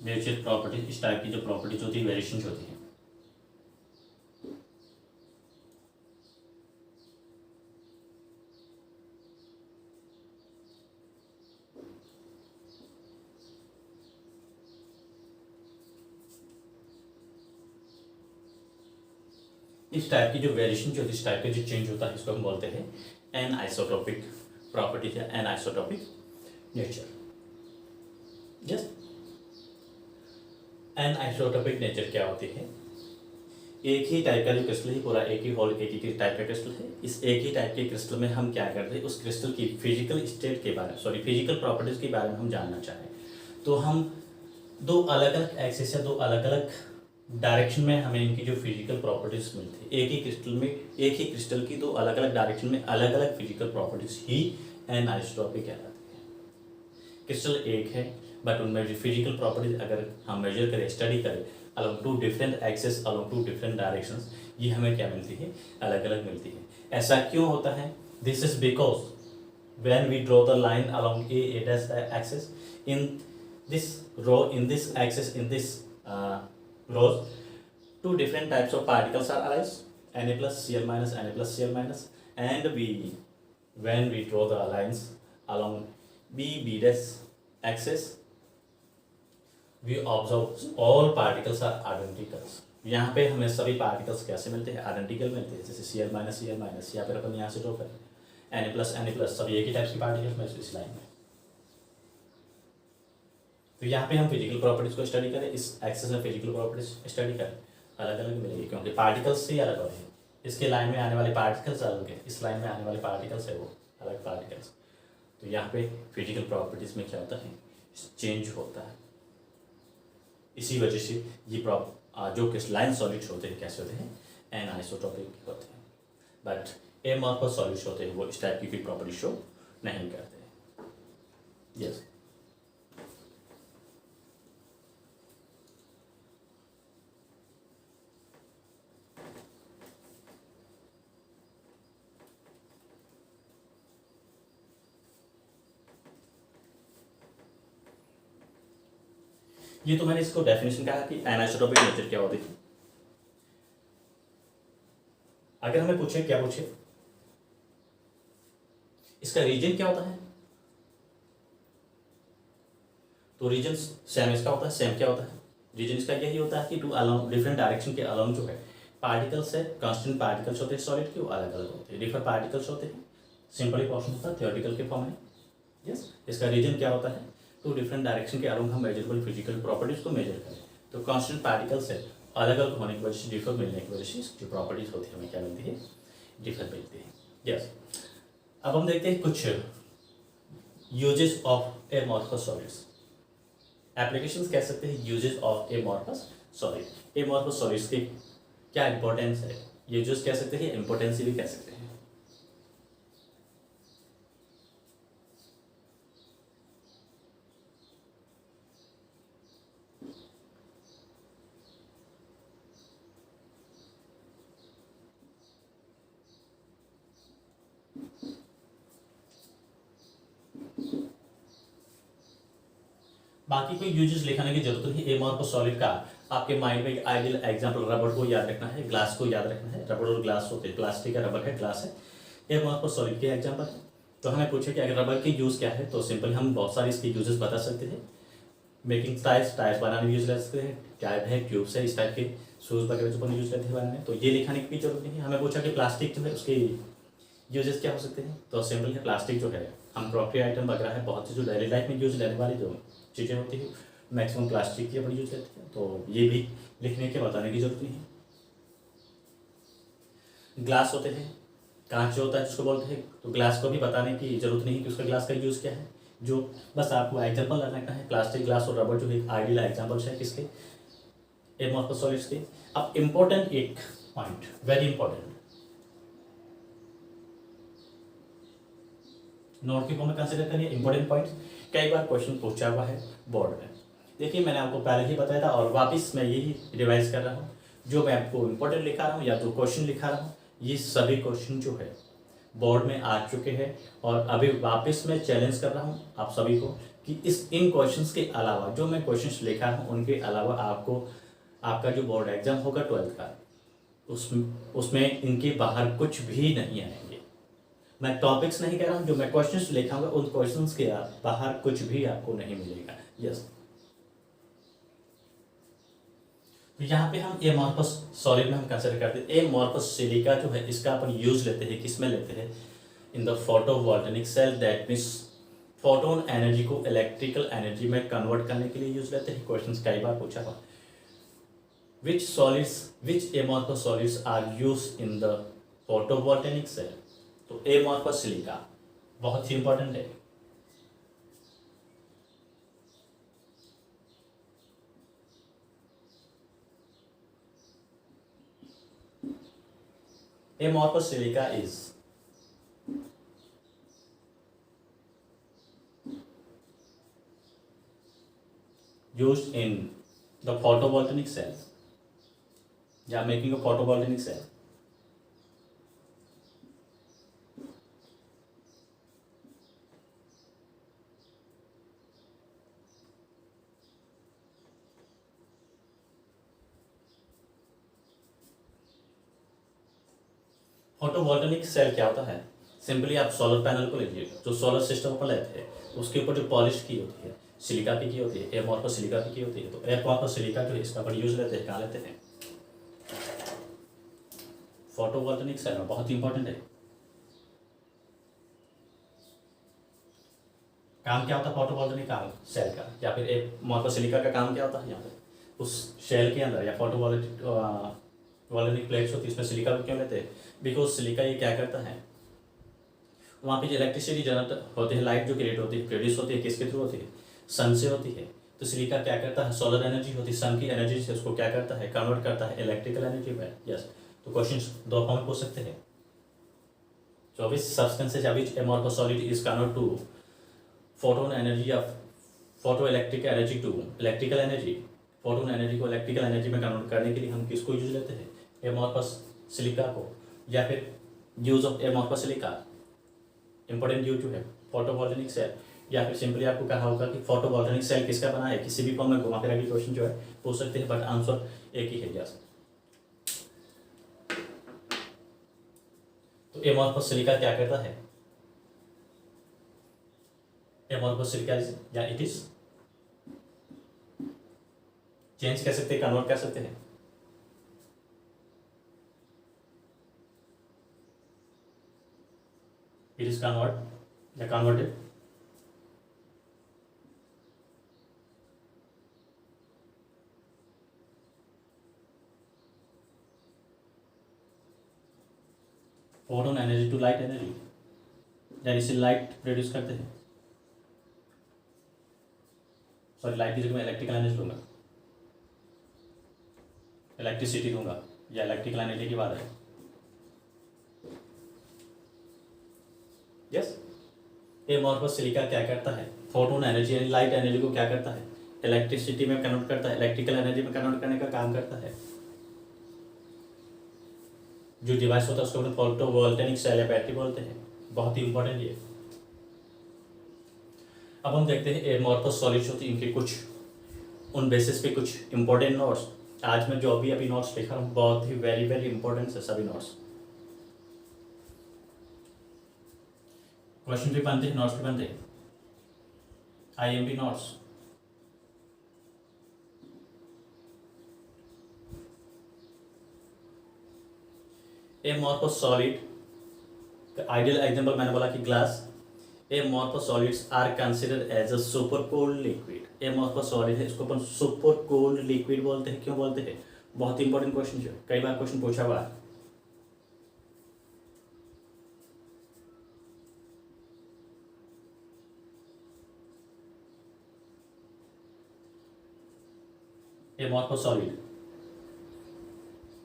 Nature property, इस type की जो properties होती है, variations होती हैं, इस type की जो वेरिएशन होती है, इस टाइप का जो चेंज होता है, इसको हम बोलते हैं एन आइसोट्रोपिक प्रॉपर्टी या anisotropic nature. Yes, anisotropic nature क्या होती है? एक ही टाइप का जो क्रिस्टल है, पूरा एक ही होल एक ही टाइप का क्रिस्टल है. इस एक ही टाइप के क्रिस्टल में हम क्या करते हैं, उस क्रिस्टल की फिजिकल स्टेट के बारे में, फिजिकल प्रॉपर्टीज के बारे में हम जानना चाहें तो हम दो अलग अलग एक्सिस या दो अलग अलग डायरेक्शन में हमें इनकी जो फिजिकल प्रॉपर्टीज मिलती है, एक ही क्रिस्टल में, एक ही क्रिस्टल की दो अलग अलग डायरेक्शन में अलग अलग फिजिकल प्रॉपर्टीज ही एन आइसोट्रोपिक कहलाती है. क्रिस्टल एक है बट उनमें जो फिजिकल प्रॉपर्टीज अगर हम मेजर करें, स्टडी करें along two different axes, along two different directions, ये हमें क्या मिलती है, अलग अलग मिलती है. ऐसा क्यों होता है? This is because when we draw the line along a dash axes, in this row, in this axes, in this rows, two different types of particles are arise, Na plus Cl minus, Na plus Cl minus, and when we draw the lines along B dash axis, we observe all particles are identical. यहाँ पे हमें सभी particles कैसे मिलते हैं? Identical मिलते हैं. जैसे Cl minus Cl minus, या फिर अपन यहाँ से ड्रॉ करें Na plus सभी एक ही टाइप्स की पार्टिकल्स में इस लाइन में. तो यहाँ पे हम फिजिकल प्रॉपर्टीज को स्टडी करें, इस एक्सेस में फिजिकल प्रॉपर्टीज स्टडी करें, अलग अलग मिलेगी क्योंकि पार्टिकल्स से ही अलग हो रहे हैं. इसके लाइन में आने वाले पार्टिकल्स अलग है, इस लाइन में आने वाले पार्टिकल्स है वो अलग पार्टिकल्स. तो यहाँ पे फिजिकल प्रॉपर्टीज में क्या होता है, चेंज होता है. इसी वजह से ये जो क्रिस्टलाइन सॉलिड्स होते हैं कैसे होते हैं, एन आइसोट्रोपिक होते हैं. बट एमॉर्फस सॉलिड्स होते हैं वो इस टाइप की कोई प्रॉपर्टी शो नहीं करते. यस, ये तो मैंने इसको डेफिनेशन कहा कि एनाइसोट्रोपिक नेचर क्या होती है. अगर हमें पूछे, क्या पूछे, इसका रीजन क्या होता है, तो रीजन सेम इसका होता है. सेम क्या होता है, रीजन इसका यही होता है कि टू अलोंग डिफरेंट डायरेक्शन के अलोंग जो है पार्टिकल्स है, कांस्टेंट पार्टिकल्स होते हैं सॉलिड के, वो अलग अलग होते हैं, डिफरेंट पार्टिकल्स होते हैं. सिंपली क्वेश्चन होता है, थ्योरेटिकल के फॉर्म में. यस, इसका रीजन क्या होता है, टू डिफरेंट डायरेक्शन के अलोंग हम मेजरेबल फिजिकल प्रॉपर्टीज को मेजर करें. तो कांस्टेंट पार्टिकल्स है, अलग अलग होने की वजह से, डिफर मिलने की वजह से जो प्रॉपर्टीज होती है हमें क्या मिलती है, डिफर मिलती है. यस, अब हम देखते हैं कुछ uses of amorphous solids. Applications कह सकते हैं uses of amorphous solid. Amorphous solids की क्या इंपॉर्टेंस है, यूजेस कह सकते हैं, इंपॉर्टेंस भी कह सकते हैं. बाकी कोई यूजेस लिखाने की जरूरत नहीं. एमॉर्फस सॉलिड का आपके माइंड में आइडियल एग्जांपल रबर को याद रखना है, ग्लास को याद रखना है. रबर और ग्लास होते हैं, प्लास्टिक है, रबर है, ग्लास है. एमॉर्फस सॉलिड के एग्जांपल है. तो हमें पूछे कि अगर रबर की यूज़ क्या है, तो सिंपल हम बहुत सारे इसके यूजेस बता सकते हैं. मेकिंग टायर्स बनाने में यूज ले सकते हैं, टायर है, ट्यूब्स है, इस टाइप के शूज़ वगैरह जो अपन यूज़ करते हैं बनाने. तो ये लिखाने की भी जरूरत नहीं है. हमें पूछा कि प्लास्टिक जो है उसके यूजेस क्या हो सकते हैं, तो सिंपल है, प्लास्टिक जो है हम क्रॉकरी आइटम वगैरह है, बहुत सी जो डेली लाइफ में यूज लेने वाली जो चीज़ें होती हैं मैक्सिमम प्लास्टिक की अपन यूज लेते हैं, तो ये भी लिखने के बताने की जरूरत नहीं है। ग्लास होते हैं, कांच जो होता है जिसको बोलते हैं, तो ग्लास को भी बताने की जरूरत नहीं कि उसका ग्लास का यूज़ क्या है, जो बस आपको एग्जाम्पल लाने का है। प्लास्टिक, ग्लास और रबर जो है आइडियल एग्जाम्पल्स है किसके, एमॉर्फस सॉलिड्स के। अब इम्पोर्टेंट एक पॉइंट, वेरी इंपॉर्टेंट, नोट के फॉर्म में कंसिडर करिए इंपॉर्टेंट पॉइंट्स। कई बार क्वेश्चन पूछा हुआ है बोर्ड में। देखिए मैंने आपको पहले ही बताया था और वापस मैं यही रिवाइज कर रहा हूँ, जो मैं आपको इम्पोर्टेंट लिखा रहा हूँ या जो क्वेश्चन लिखा रहा हूँ, ये सभी क्वेश्चन जो है बोर्ड में आ चुके हैं और अभी वापस मैं चैलेंज कर रहा हूँ आप सभी को कि इन क्वेश्चंस के अलावा जो मैं क्वेश्चंस लिखा हूँ उनके अलावा आपको आपका जो बोर्ड एग्जाम होगा 12th का, उसमें इनके बाहर कुछ भी नहीं आएंगे। मैं टॉपिक्स नहीं कह रहा हूँ, जो मैं क्वेश्चंस लिखाऊंगा उन क्वेश्चंस के बाहर कुछ भी आपको नहीं मिलेगा। यस, तो यहाँ पे हम एमॉर्फस सॉलिड में हम कंसिडर करते हैं एमॉर्फस सिलिका जो है, इसका अपन यूज लेते हैं, किस में लेते हैं, in the photovoltaic cell, that means photon energy को इलेक्ट्रिकल एनर्जी में कन्वर्ट करने के लिए यूज लेते हैं। क्वेश्चन कई बार पूछा हुआ, which amorphous solids are use in the photovoltaic cell, तो एमॉर्फस सिलिका बहुत ही इंपॉर्टेंट है। Amorphous silica is used in the photovoltaic cell, yeah, making a photovoltaic cell. Photovoltaic cell क्या होता है, सिंपली आप सोलर पैनल को लीजिए, जो सोलर सिस्टम पर लेते हैं उसके ऊपर जो पॉलिश की होती है सिलिका की होती है, एमॉर्फस सिलिका की होती है। तो एमॉर्फस सिलिका जो है इसका पर यूज लेते हैं, कहाँ लेते हैं, फोटोवोल्टेनिक सेल में, बहुत इंपॉर्टेंट है। काम क्या होता है फोटोवोल्टेनिक काम सेल का, या फिर एमॉर्फस सिलिका का काम क्या होता है, यहाँ पे उस सेल के अंदर या फोटोवोल्टेनिक प्लेट्स होती है, इसमें सिलिका को क्यों लेते हैं, बिकॉज सिलिका ये क्या करता है, वहाँ पे जो इलेक्ट्रिसिटी जनरेट होती है, लाइट जो क्रिएट होती है, प्रोड्यूस होती है, किसके थ्रू होती है, सन से होती है। तो सिलिका क्या करता है, सोलर एनर्जी होती है, सन की एनर्जी से उसको क्या करता है, कन्वर्ट करता है इलेक्ट्रिकल एनर्जी में। यस, तो क्वेश्चन दो फॉर्म में पूछ सकते हैं, 24 substances which amorphous solid is convert to photon energy या photo electric energy to electrical energy. Photon energy को इलेक्ट्रिकल एनर्जी में कन्वर्ट करने के लिए हम किसको यूज लेते हैं, एमॉर्फस सिलिका को, या फिर use of amorphous silica important use जो है फोटोवोल्टेनिक सेल, या फिर सिंपली आपको कहा होगा कि फोटोवोल्टेनिक सेल किसका बना है, किसी भी फॉर्म में घुमा फिरा के क्वेश्चन जो है पूछ सकते हैं, बट आंसर एक ही है। यस, तो एमॉर्फस सिलिका क्या करता है, एमॉर्फस सिलिका या इट इज चेंज कर सकते हैं, कन्वर्ट कर सकते हैं, इट इज कन्वर्ट या converted, photon energy to light energy, यानी से लाइट प्रोड्यूस करते हैं, सॉरी लाइट की जगह मैं इलेक्ट्रिकल एनर्जी लूँगा, इलेक्ट्रिसिटी दूंगा, या इलेक्ट्रिकल एनर्जी की बात है। यस, एमॉर्फस सिलिका क्या करता है, फोटोन एनर्जी यानी लाइट एनर्जी को क्या करता है, इलेक्ट्रिसिटी में कन्वर्ट करता है, इलेक्ट्रिकल एनर्जी में कन्वर्ट करने का काम करता है। जो डिवाइस होता है उसको हम फोटोवोल्टेनिक सेल या बैटरी बोलते हैं, बहुत ही इंपॉर्टेंट ये। अब हम देखते हैं एमॉर्फस सॉलिड्स होती है, इनके कुछ उन बेसिस पे कुछ इंपॉर्टेंट नोट्स। आज मैं जो अभी नोट्स लिखा हूँ बहुत ही वेरी वेरी इंपॉर्टेंट है सभी नोट्स। क्वेश्चन भी बनते हैं, नोट्स भी बनते हैं, IMP notes. Amorphous solid ideal example मैंने बोला कि glass. Amorphous solids are considered as a super cold liquid. Amorphous solid है, इसको अपन सुपर कोल्ड लिक्विड बोलते हैं। क्यों बोलते हैं? बहुत इंपॉर्टेंट क्वेश्चन है, कई बार क्वेश्चन पूछा हुआ है। एमोर्फस सॉलिड,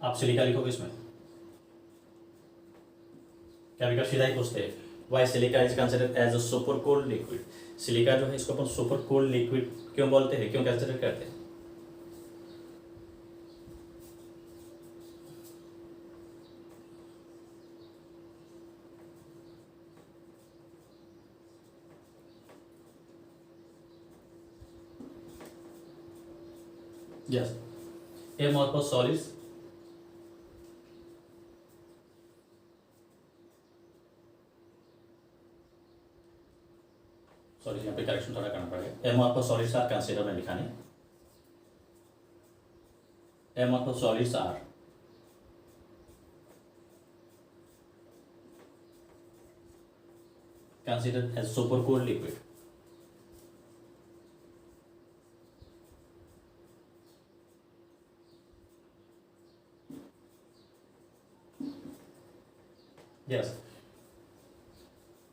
आप सिलिका लिखोगे इसमें, क्या भी सीधा ही पूछते हैं why silica is considered as a super cold liquid. Silica जो है इसको अपन सुपर कोल्ड लिक्विड क्यों बोलते हैं, क्यों कंसिडर करते हैं? यस, एमोर्फस सॉलिड्स सॉरी यहाँ पे करेक्शन थोड़ा करना पड़ेगा। एमोर्फस सॉलिड्स आर कंसीडर में लिखा नहीं, amorphous solids are considered as super cooled liquid. Yes,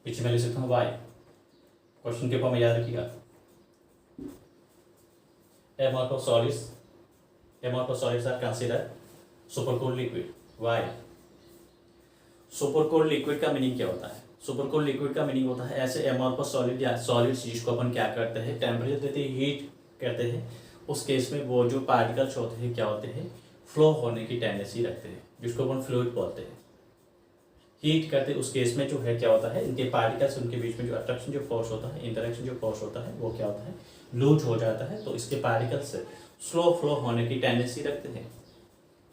पीछे मैं लिख सकता हूँ वाई, क्वेश्चन के ऊपर में याद रखिएगा। Amorphous solids are considered super cooled liquid. Why? Super cold liquid का मीनिंग क्या होता है? सुपर कोल्ड लिक्विड का मीनिंग होता है ऐसे एमोर्फस सॉलिड या सॉलिड्स जिसको अपन क्या करते हैं, टेम्परेचर देते हैं, हीट करते हैं, उस केस में वो जो पार्टिकल्स होते हैं क्या होते हैं, फ्लो होने की टेंडेंसी रखते हैं, जिसको अपन फ्लूइड बोलते हैं। हीट करते उस केस में जो है क्या होता है, इनके पार्टिकल्स उनके बीच में जो अट्रैक्शन जो फोर्स होता है, इंटरेक्शन जो फोर्स होता है, वो क्या होता है, लूज हो जाता है। तो इसके पार्टिकल्स से स्लो फ्लो होने की टेंडेंसी रखते हैं।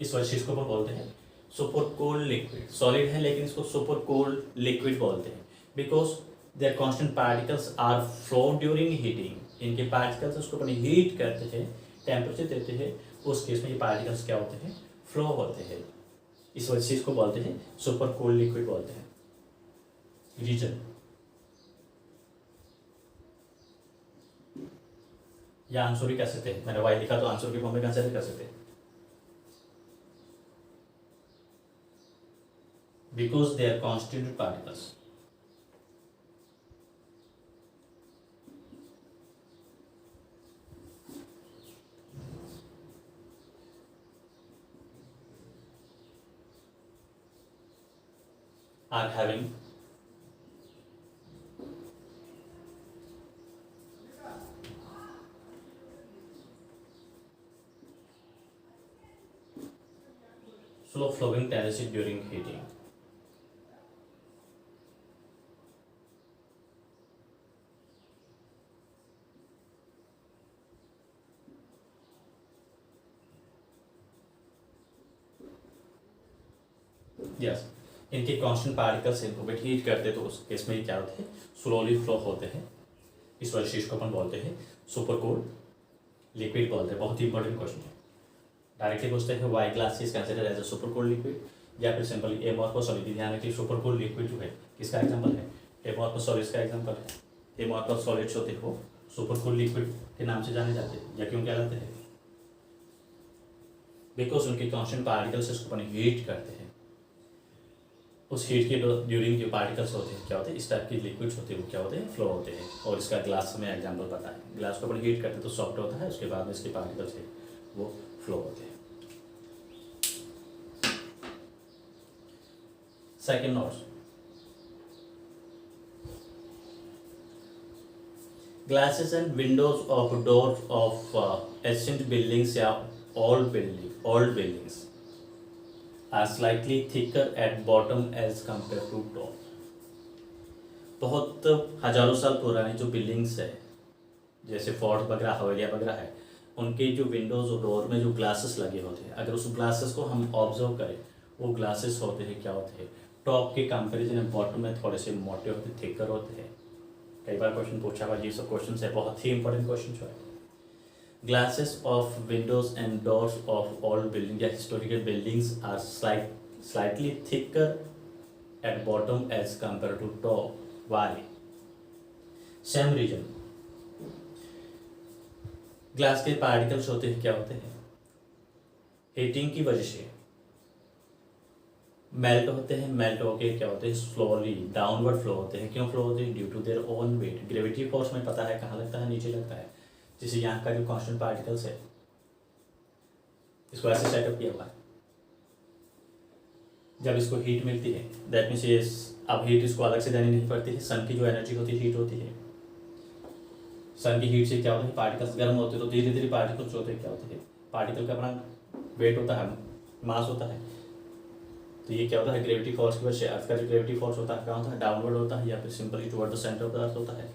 इस वजह से इसको अपन बोलते हैं सुपर कोल्ड लिक्विड। सॉलिड है लेकिन इसको सुपर कोल्ड लिक्विड बोलते हैं because their constant particles are flow during heating. इनके पार्टिकल्स उसको अपन हीट करते हैं, टेम्परेचर देते हैं, उस केस में ये पार्टिकल्स क्या होते हैं, फ्लो होते हैं। इस वजह से इसको बोलते हैं सुपर कोल्ड लिक्विड बोलते हैं। रीजन या आंसर भी कह सकते हैं, मैंने वाई लिखा तो आंसर की फॉर्म में कंसिडर कर सकते हैं। Because they are constituted particles. Are having slow flowing tendency during heating. Yes, इनके कांस्टेंट पार्टिकल्स इनको बट हीट करते तो उस केस में क्या होते हैं, स्लोली फ्लो होते हैं। इस वजह से इसको अपन बोलते हैं सुपर कोल्ड लिक्विड बोलते हैं। बहुत ही इंपॉर्टेंट क्वेश्चन है, डायरेक्टली पूछते हैं why glass is considered as a super cold liquid, या फिर सिंपली एमोर्फस सॉलिड। ध्यान रखिए सुपर कोल्ड लिक्विड जो है किसका एग्जांपल है, एमोर्फस सॉलिड्स का एग्जांपल है। एमोर्फस सॉलिड्स होते हैं वो सुपर कोल्ड लिक्विड के नाम से जाने जाते हैं, या क्यों कहलाते हैं, बिकॉज उनके कांस्टेंट पार्टिकल्स इसको अपन हीट करते हैं। उस हीट के ड्यूरिंग जो पार्टिकल्स होते हैं क्या होते हैं, इस टाइप के लिक्विड्स होते हैं, वो क्या होते हैं, फ्लो होते हैं। और इसका ग्लास में एग्जांपल पता है, ग्लास को अपन हीट करते हैं तो सॉफ्ट होता है, उसके बाद में इसके पार्टिकल्स है वो फ्लो होते हैं। Second notes, glasses and windows of doors of ancient buildings या old buildings are slightly thicker at bottom as compared to top. बहुत हजारों साल पुरानी जो बिल्डिंग्स है, जैसे फोर्ट वगैरह, हवेलियाँ वगैरह है, उनके जो विंडोज़ और डोर में जो ग्लासेस लगे होते हैं, अगर उस ग्लासेस को हम ऑब्जर्व करें, वो ग्लासेस होते हैं क्या होते हैं, टॉप के कंपेरिजन में बॉटम में थोड़े से मोटे होते, थिकर होते हैं। कई बार क्वेश्चन पूछा हुआ, ये सब क्वेश्चन है, बहुत ही इंपॉर्टेंट क्वेश्चन है। Glasses of windows and doors of old buildings या historical buildings are slightly thicker at bottom as compared to top. Why? Same reason. Glass के पार्टिकल्स होते हैं, क्या होते हैं, हीटिंग की वजह से मेल्ट होते हैं, मेल्ट होके क्या होते हैं, स्लोली डाउनवर्ड फ्लो होते हैं। क्यों फ्लो होते हैं? Due to their own weight. Gravity force में पता है कहाँ लगता है, नीचे लगता है। जैसे यहाँ का जो कांस्टेंट पार्टिकल्स है, इसको ऐसे सेटअप किया हुआ है। जब इसको हीट मिलती है, दैट मीन्स ये अब हीट इसको अलग से देनी नहीं पड़ती है। सन की जो एनर्जी होती है, हीट होती है, सन की हीट से क्या होता है, पार्टिकल्स गर्म होते हैं, तो धीरे धीरे पार्टिकल्स होते हैं, क्या होते हैं, पार्टिकल का अपना वेट होता है, मास होता है। तो ये क्या होता है, ग्रेविटी फोर्स की वजह से अर्थ का जो ग्रेविटी फोर्स होता है कहाँ होता है, डाउनवर्ड होता है, या फिर simply toward the centre of the earth होता है।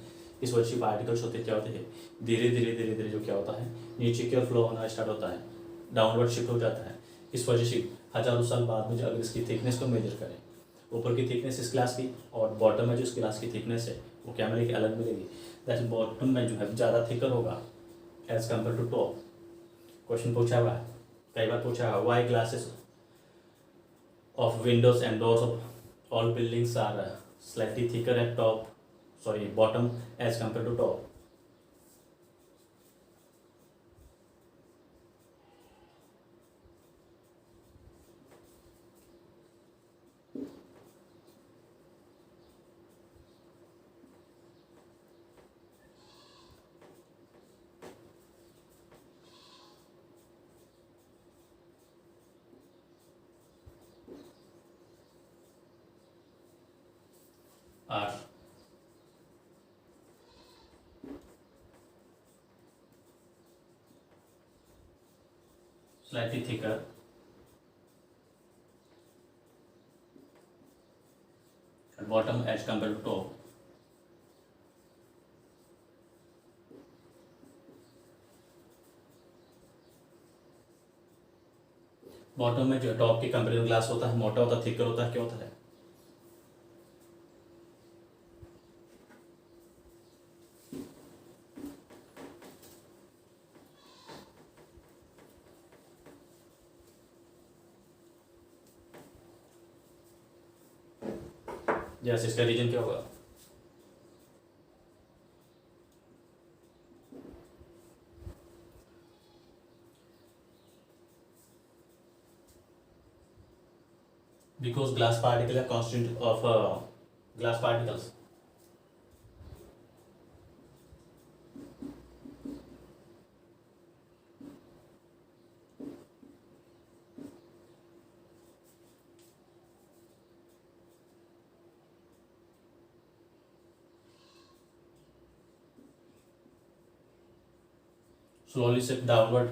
इस वजह से पार्टिकल्स होते क्या होते हैं, धीरे धीरे धीरे धीरे जो क्या होता है, नीचे की ओर फ्लो होना स्टार्ट होता है, डाउनवर्ड शिफ्ट हो जाता है। इस वजह से हजारों साल बाद में जो अगर इसकी थिकनेस को मेजर करें, ऊपर की थिकनेस इस ग्लास की और बॉटम में जो इस ग्लास की थिकनेस है वो क्या मिलेगी, अलग मिलेगी। दैट बॉटम में जो है ज़्यादा थिकर होगा as compare to top. Question पूछा हुआ है, कई बार पूछा हुआ, why glasses of windows and doors of all buildings are slightly thicker at bottom as compared to top. Are slightly thicker at bottom as compared to top. Bottom में जो top के कंपेरिजन ग्लास होता है मोटा होता है, thicker होता है, क्या होता है, जैसे इसका रीजन क्या होगा, because glass particle are constant of glass particles. Slowly shift downward.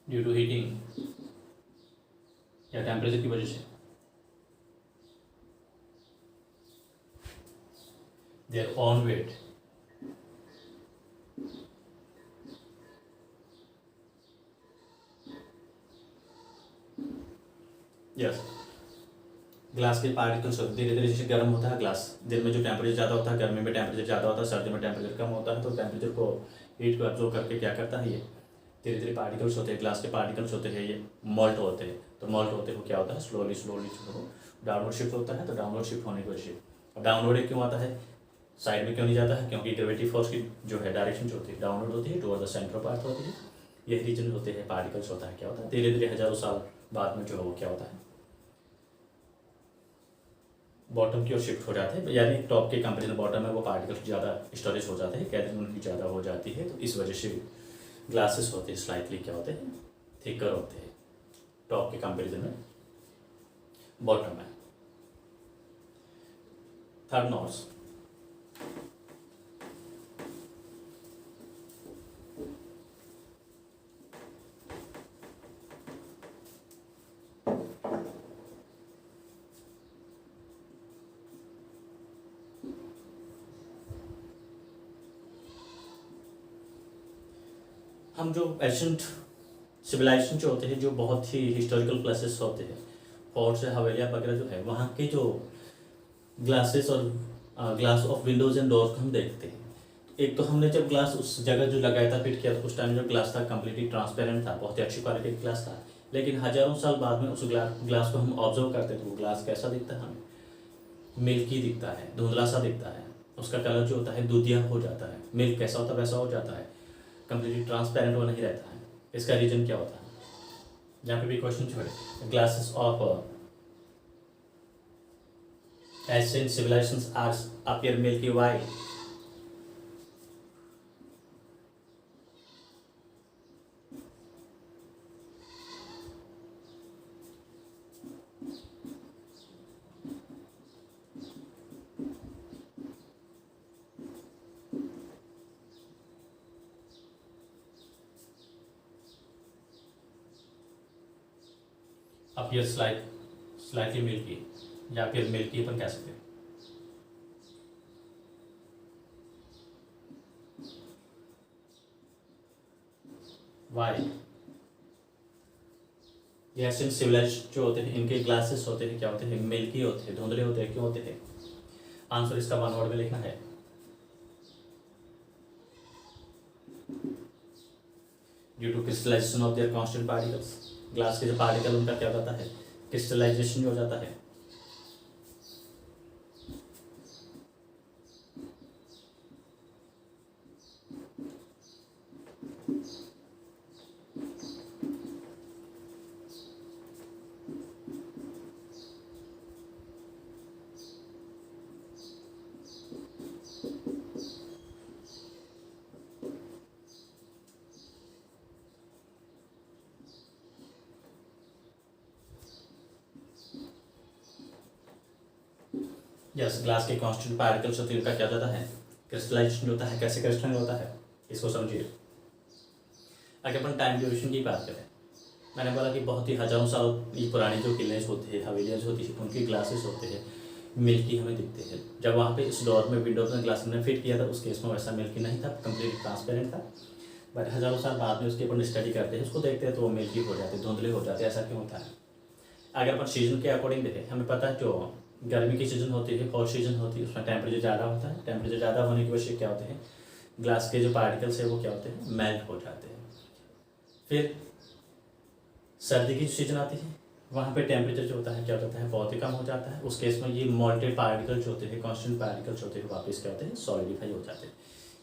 Due to heating या टेम्परेचर की वजह से, their own weight. Yes, glass के पार्टिकल्स धीरे धीरे जैसे गर्म होता है ग्लास, दिन में जो टेम्परेचर ज़्यादा होता है, गर्मी में टेम्परेचर ज़्यादा होता है, सर्दी में टेम्परेचर कम होता है, तो टेम्परेचर को हीट को एब्जॉर्ब करके क्या करता है, ये धीरे धीरे पार्टिकल्स होते हैं, ग्लास के पार्टिकल्स होते हैं, ये मॉल्ट होते हैं। तो मॉल्ट होते हुए क्या होता है, स्लोली स्लोली डाउनवर्ड शिफ्ट होता है। तो डाउनवर्ड शिफ्ट होने की वजह से डाउनवर्ड क्यों आता है, साइड में क्यों नहीं जाता है, क्योंकि ग्रेविटी फोर्स की जो है डायरेक्शन जो होती है डाउनवर्ड होती है, toward the centre of earth होती है। यही रीजन होते हैं, पार्टिकल्स होता है, क्या होता है, धीरे धीरे हजारों साल बाद में जो है वो क्या होता है, बॉटम की ओर शिफ्ट हो जाते हैं, यानी टॉप के कंपेरिजन बॉटम में वो पार्टिकल्स ज़्यादा स्टोरेज हो जाते हैं, कैरिंग उनकी ज़्यादा हो जाती है। तो इस वजह से ग्लासेस होते हैं स्लाइटली क्या होते हैं, थिकर होते हैं टॉप के कंपेरिजन में बॉटम में। थर्ड नोट्स, हम जो एशियंट सिविलाइजेशन जो होते हैं, जो बहुत ही हिस्टोरिकल प्लेसेस होते हैं, फोर्ट्स है, हवेलियाँ वगैरह जो है, वहाँ के जो ग्लासेस और glass of Windows and doors हम देखते हैं, एक तो हमने जब ग्लास उस जगह जो लगाया था, फिट किया था, उस टाइम जो ग्लास था कम्प्लीटली ट्रांसपेरेंट था, बहुत ही अच्छी क्वालिटी का ग्लास था। लेकिन हज़ारों साल बाद में उस ग्लास को हम ऑब्जर्व करते तो वो ग्लास कैसा दिखता है हमें? मिल्की दिखता है, धुंधला सा दिखता है, उसका कलर जो होता है दूधिया हो जाता है। मिल्क कैसा होता है वैसा हो जाता है, कम्प्लीटली ट्रांसपेरेंट वो नहीं रहता है। इसका रीज़न क्या होता है? यहाँ पे भी क्वेश्चन छोड़े, glasses of ancient civilizations are appear milky white. Appears slightly milky या फिर मिल्की अपन कह सकते हैं। वाई ये एशियन सिविलाइज जो होते हैं इनके ग्लासेस होते हैं क्या होते हैं? मिल्की होते हैं, धुंधले होते हैं। क्यों होते हैं? आंसर इसका वन वर्ड में लिखना है। Due to crystallization of their constant particles. Glass के जो पार्टिकल उनका क्या होता है? क्रिस्टलाइजेशन हो जाता है। यस, ग्लास के कांस्टेंट पार्टिकल्स होते हैं उनका क्या होता है? क्रिस्टलाइजेशन होता है। कैसे क्रिस्टलाइन होता है इसको समझिए। अगर अपन टाइम ड्यूरेशन की बात करें, मैंने बोला कि बहुत ही हज़ारों साल ये पुरानी जो किलें होती है, हवेलियाँ होती है, उनके ग्लासेस होते हैं मिल्की हमें दिखते हैं। जब वहाँ पे इस डोर में विंडो में ग्लास हमने फिट किया था उस केस में वैसा मिल्की नहीं था, कम्प्लीटली ट्रांसपेरेंट था। बट हज़ारों साल बाद में उसके अपन स्टडी करते हैं, उसको देखते हैं तो वो मिल्की हो जाते, धुंधले हो जाते। ऐसा क्यों होता है? अगर अपन सीजन के अकॉर्डिंग देखें, हमें पता है जो गर्मी की सीज़न होती है, फॉल सीजन होती है, उसमें टेम्परेचर ज़्यादा होता है। टेम्परेचर ज़्यादा होने की वजह से क्या होते हैं? ग्लास के जो पार्टिकल्स है वो क्या होते हैं? मेल्ट हो जाते हैं। फिर सर्दी की सीजन आती है, वहाँ पे टेम्परेचर जो होता है क्या होता है? बहुत ही कम हो जाता है। उस केस में ये मोल्टेड पार्टिकल्स होते हैं, कांस्टेंट पार्टिकल्स होते हैं, वापस क्या होते हैं? सॉलिडिफाई हो जाते हैं।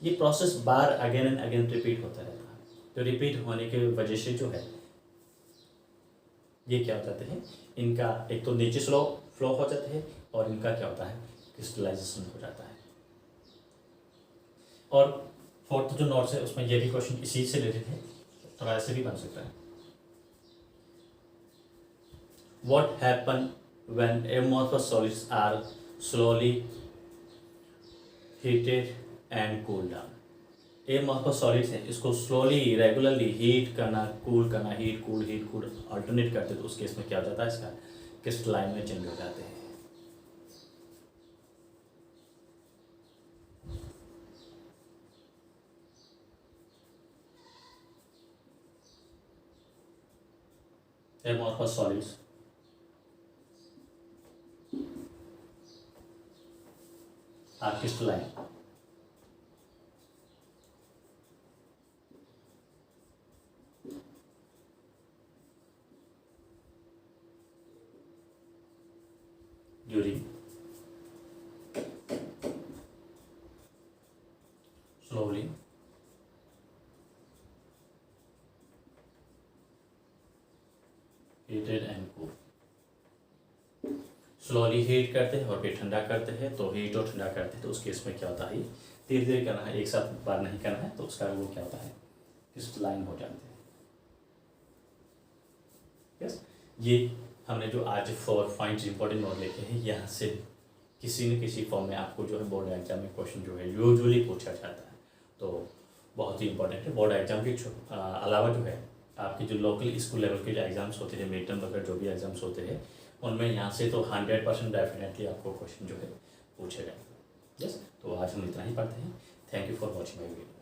ये process bar again and again repeat होता रहता है। तो रिपीट होने की वजह से जो है ये क्या हो जाते हैं? इनका एक तो नीचे फ्लो हो जाते हैं और इनका क्या होता है? क्रिस्टलाइजेशन हो जाता है। और फोर्थ जो नोट्स है उसमें ये भी क्वेश्चन इसी से रिलेटेड है, थोड़ा ऐसे भी बन सकता है। What happen when amorphous solids are slowly heated and cooled down? amorphous solids है, इसको स्लोली रेगुलरली हीट करना, कूल करना, हीट कूल अल्टरनेट करते तो उस केस में क्या हो जाता है? इसका क्रिस्टलाइन में चेंज हो जाते हैं। amorphous solids are crystalline during slowly heated and cool। Slowly heat करते हैं और फिर ठंडा करते हैं, तो हीट और ठंडा करते हैं तो उस केस में क्या होता है? धीरे धीरे करना है, एक साथ बार नहीं करना है, तो उसका वो क्या होता है? क्रिस्टलाइन हो जाते हैं। यस, ये हमने जो आज 4 पॉइंट्स इंपॉर्टेंट नोट लेके हैं, यहाँ से किसी न किसी फॉर्म में आपको जो है बोर्ड एग्जाम में क्वेश्चन जो है यूजुअली पूछा जाता है, तो बहुत ही इंपॉर्टेंट है। बोर्ड एग्जाम के अलावा जो है आपके जो लोकल स्कूल लेवल के जो एग्जाम्स होते हैं, मिड टर्म वगैरह जो भी एग्जाम्स होते हैं, उनमें यहाँ से तो 100% डेफिनेटली आपको क्वेश्चन जो है पूछे जाएंगे। यस, तो आज हम इतना ही पढ़ते हैं। Thank you for watching my video.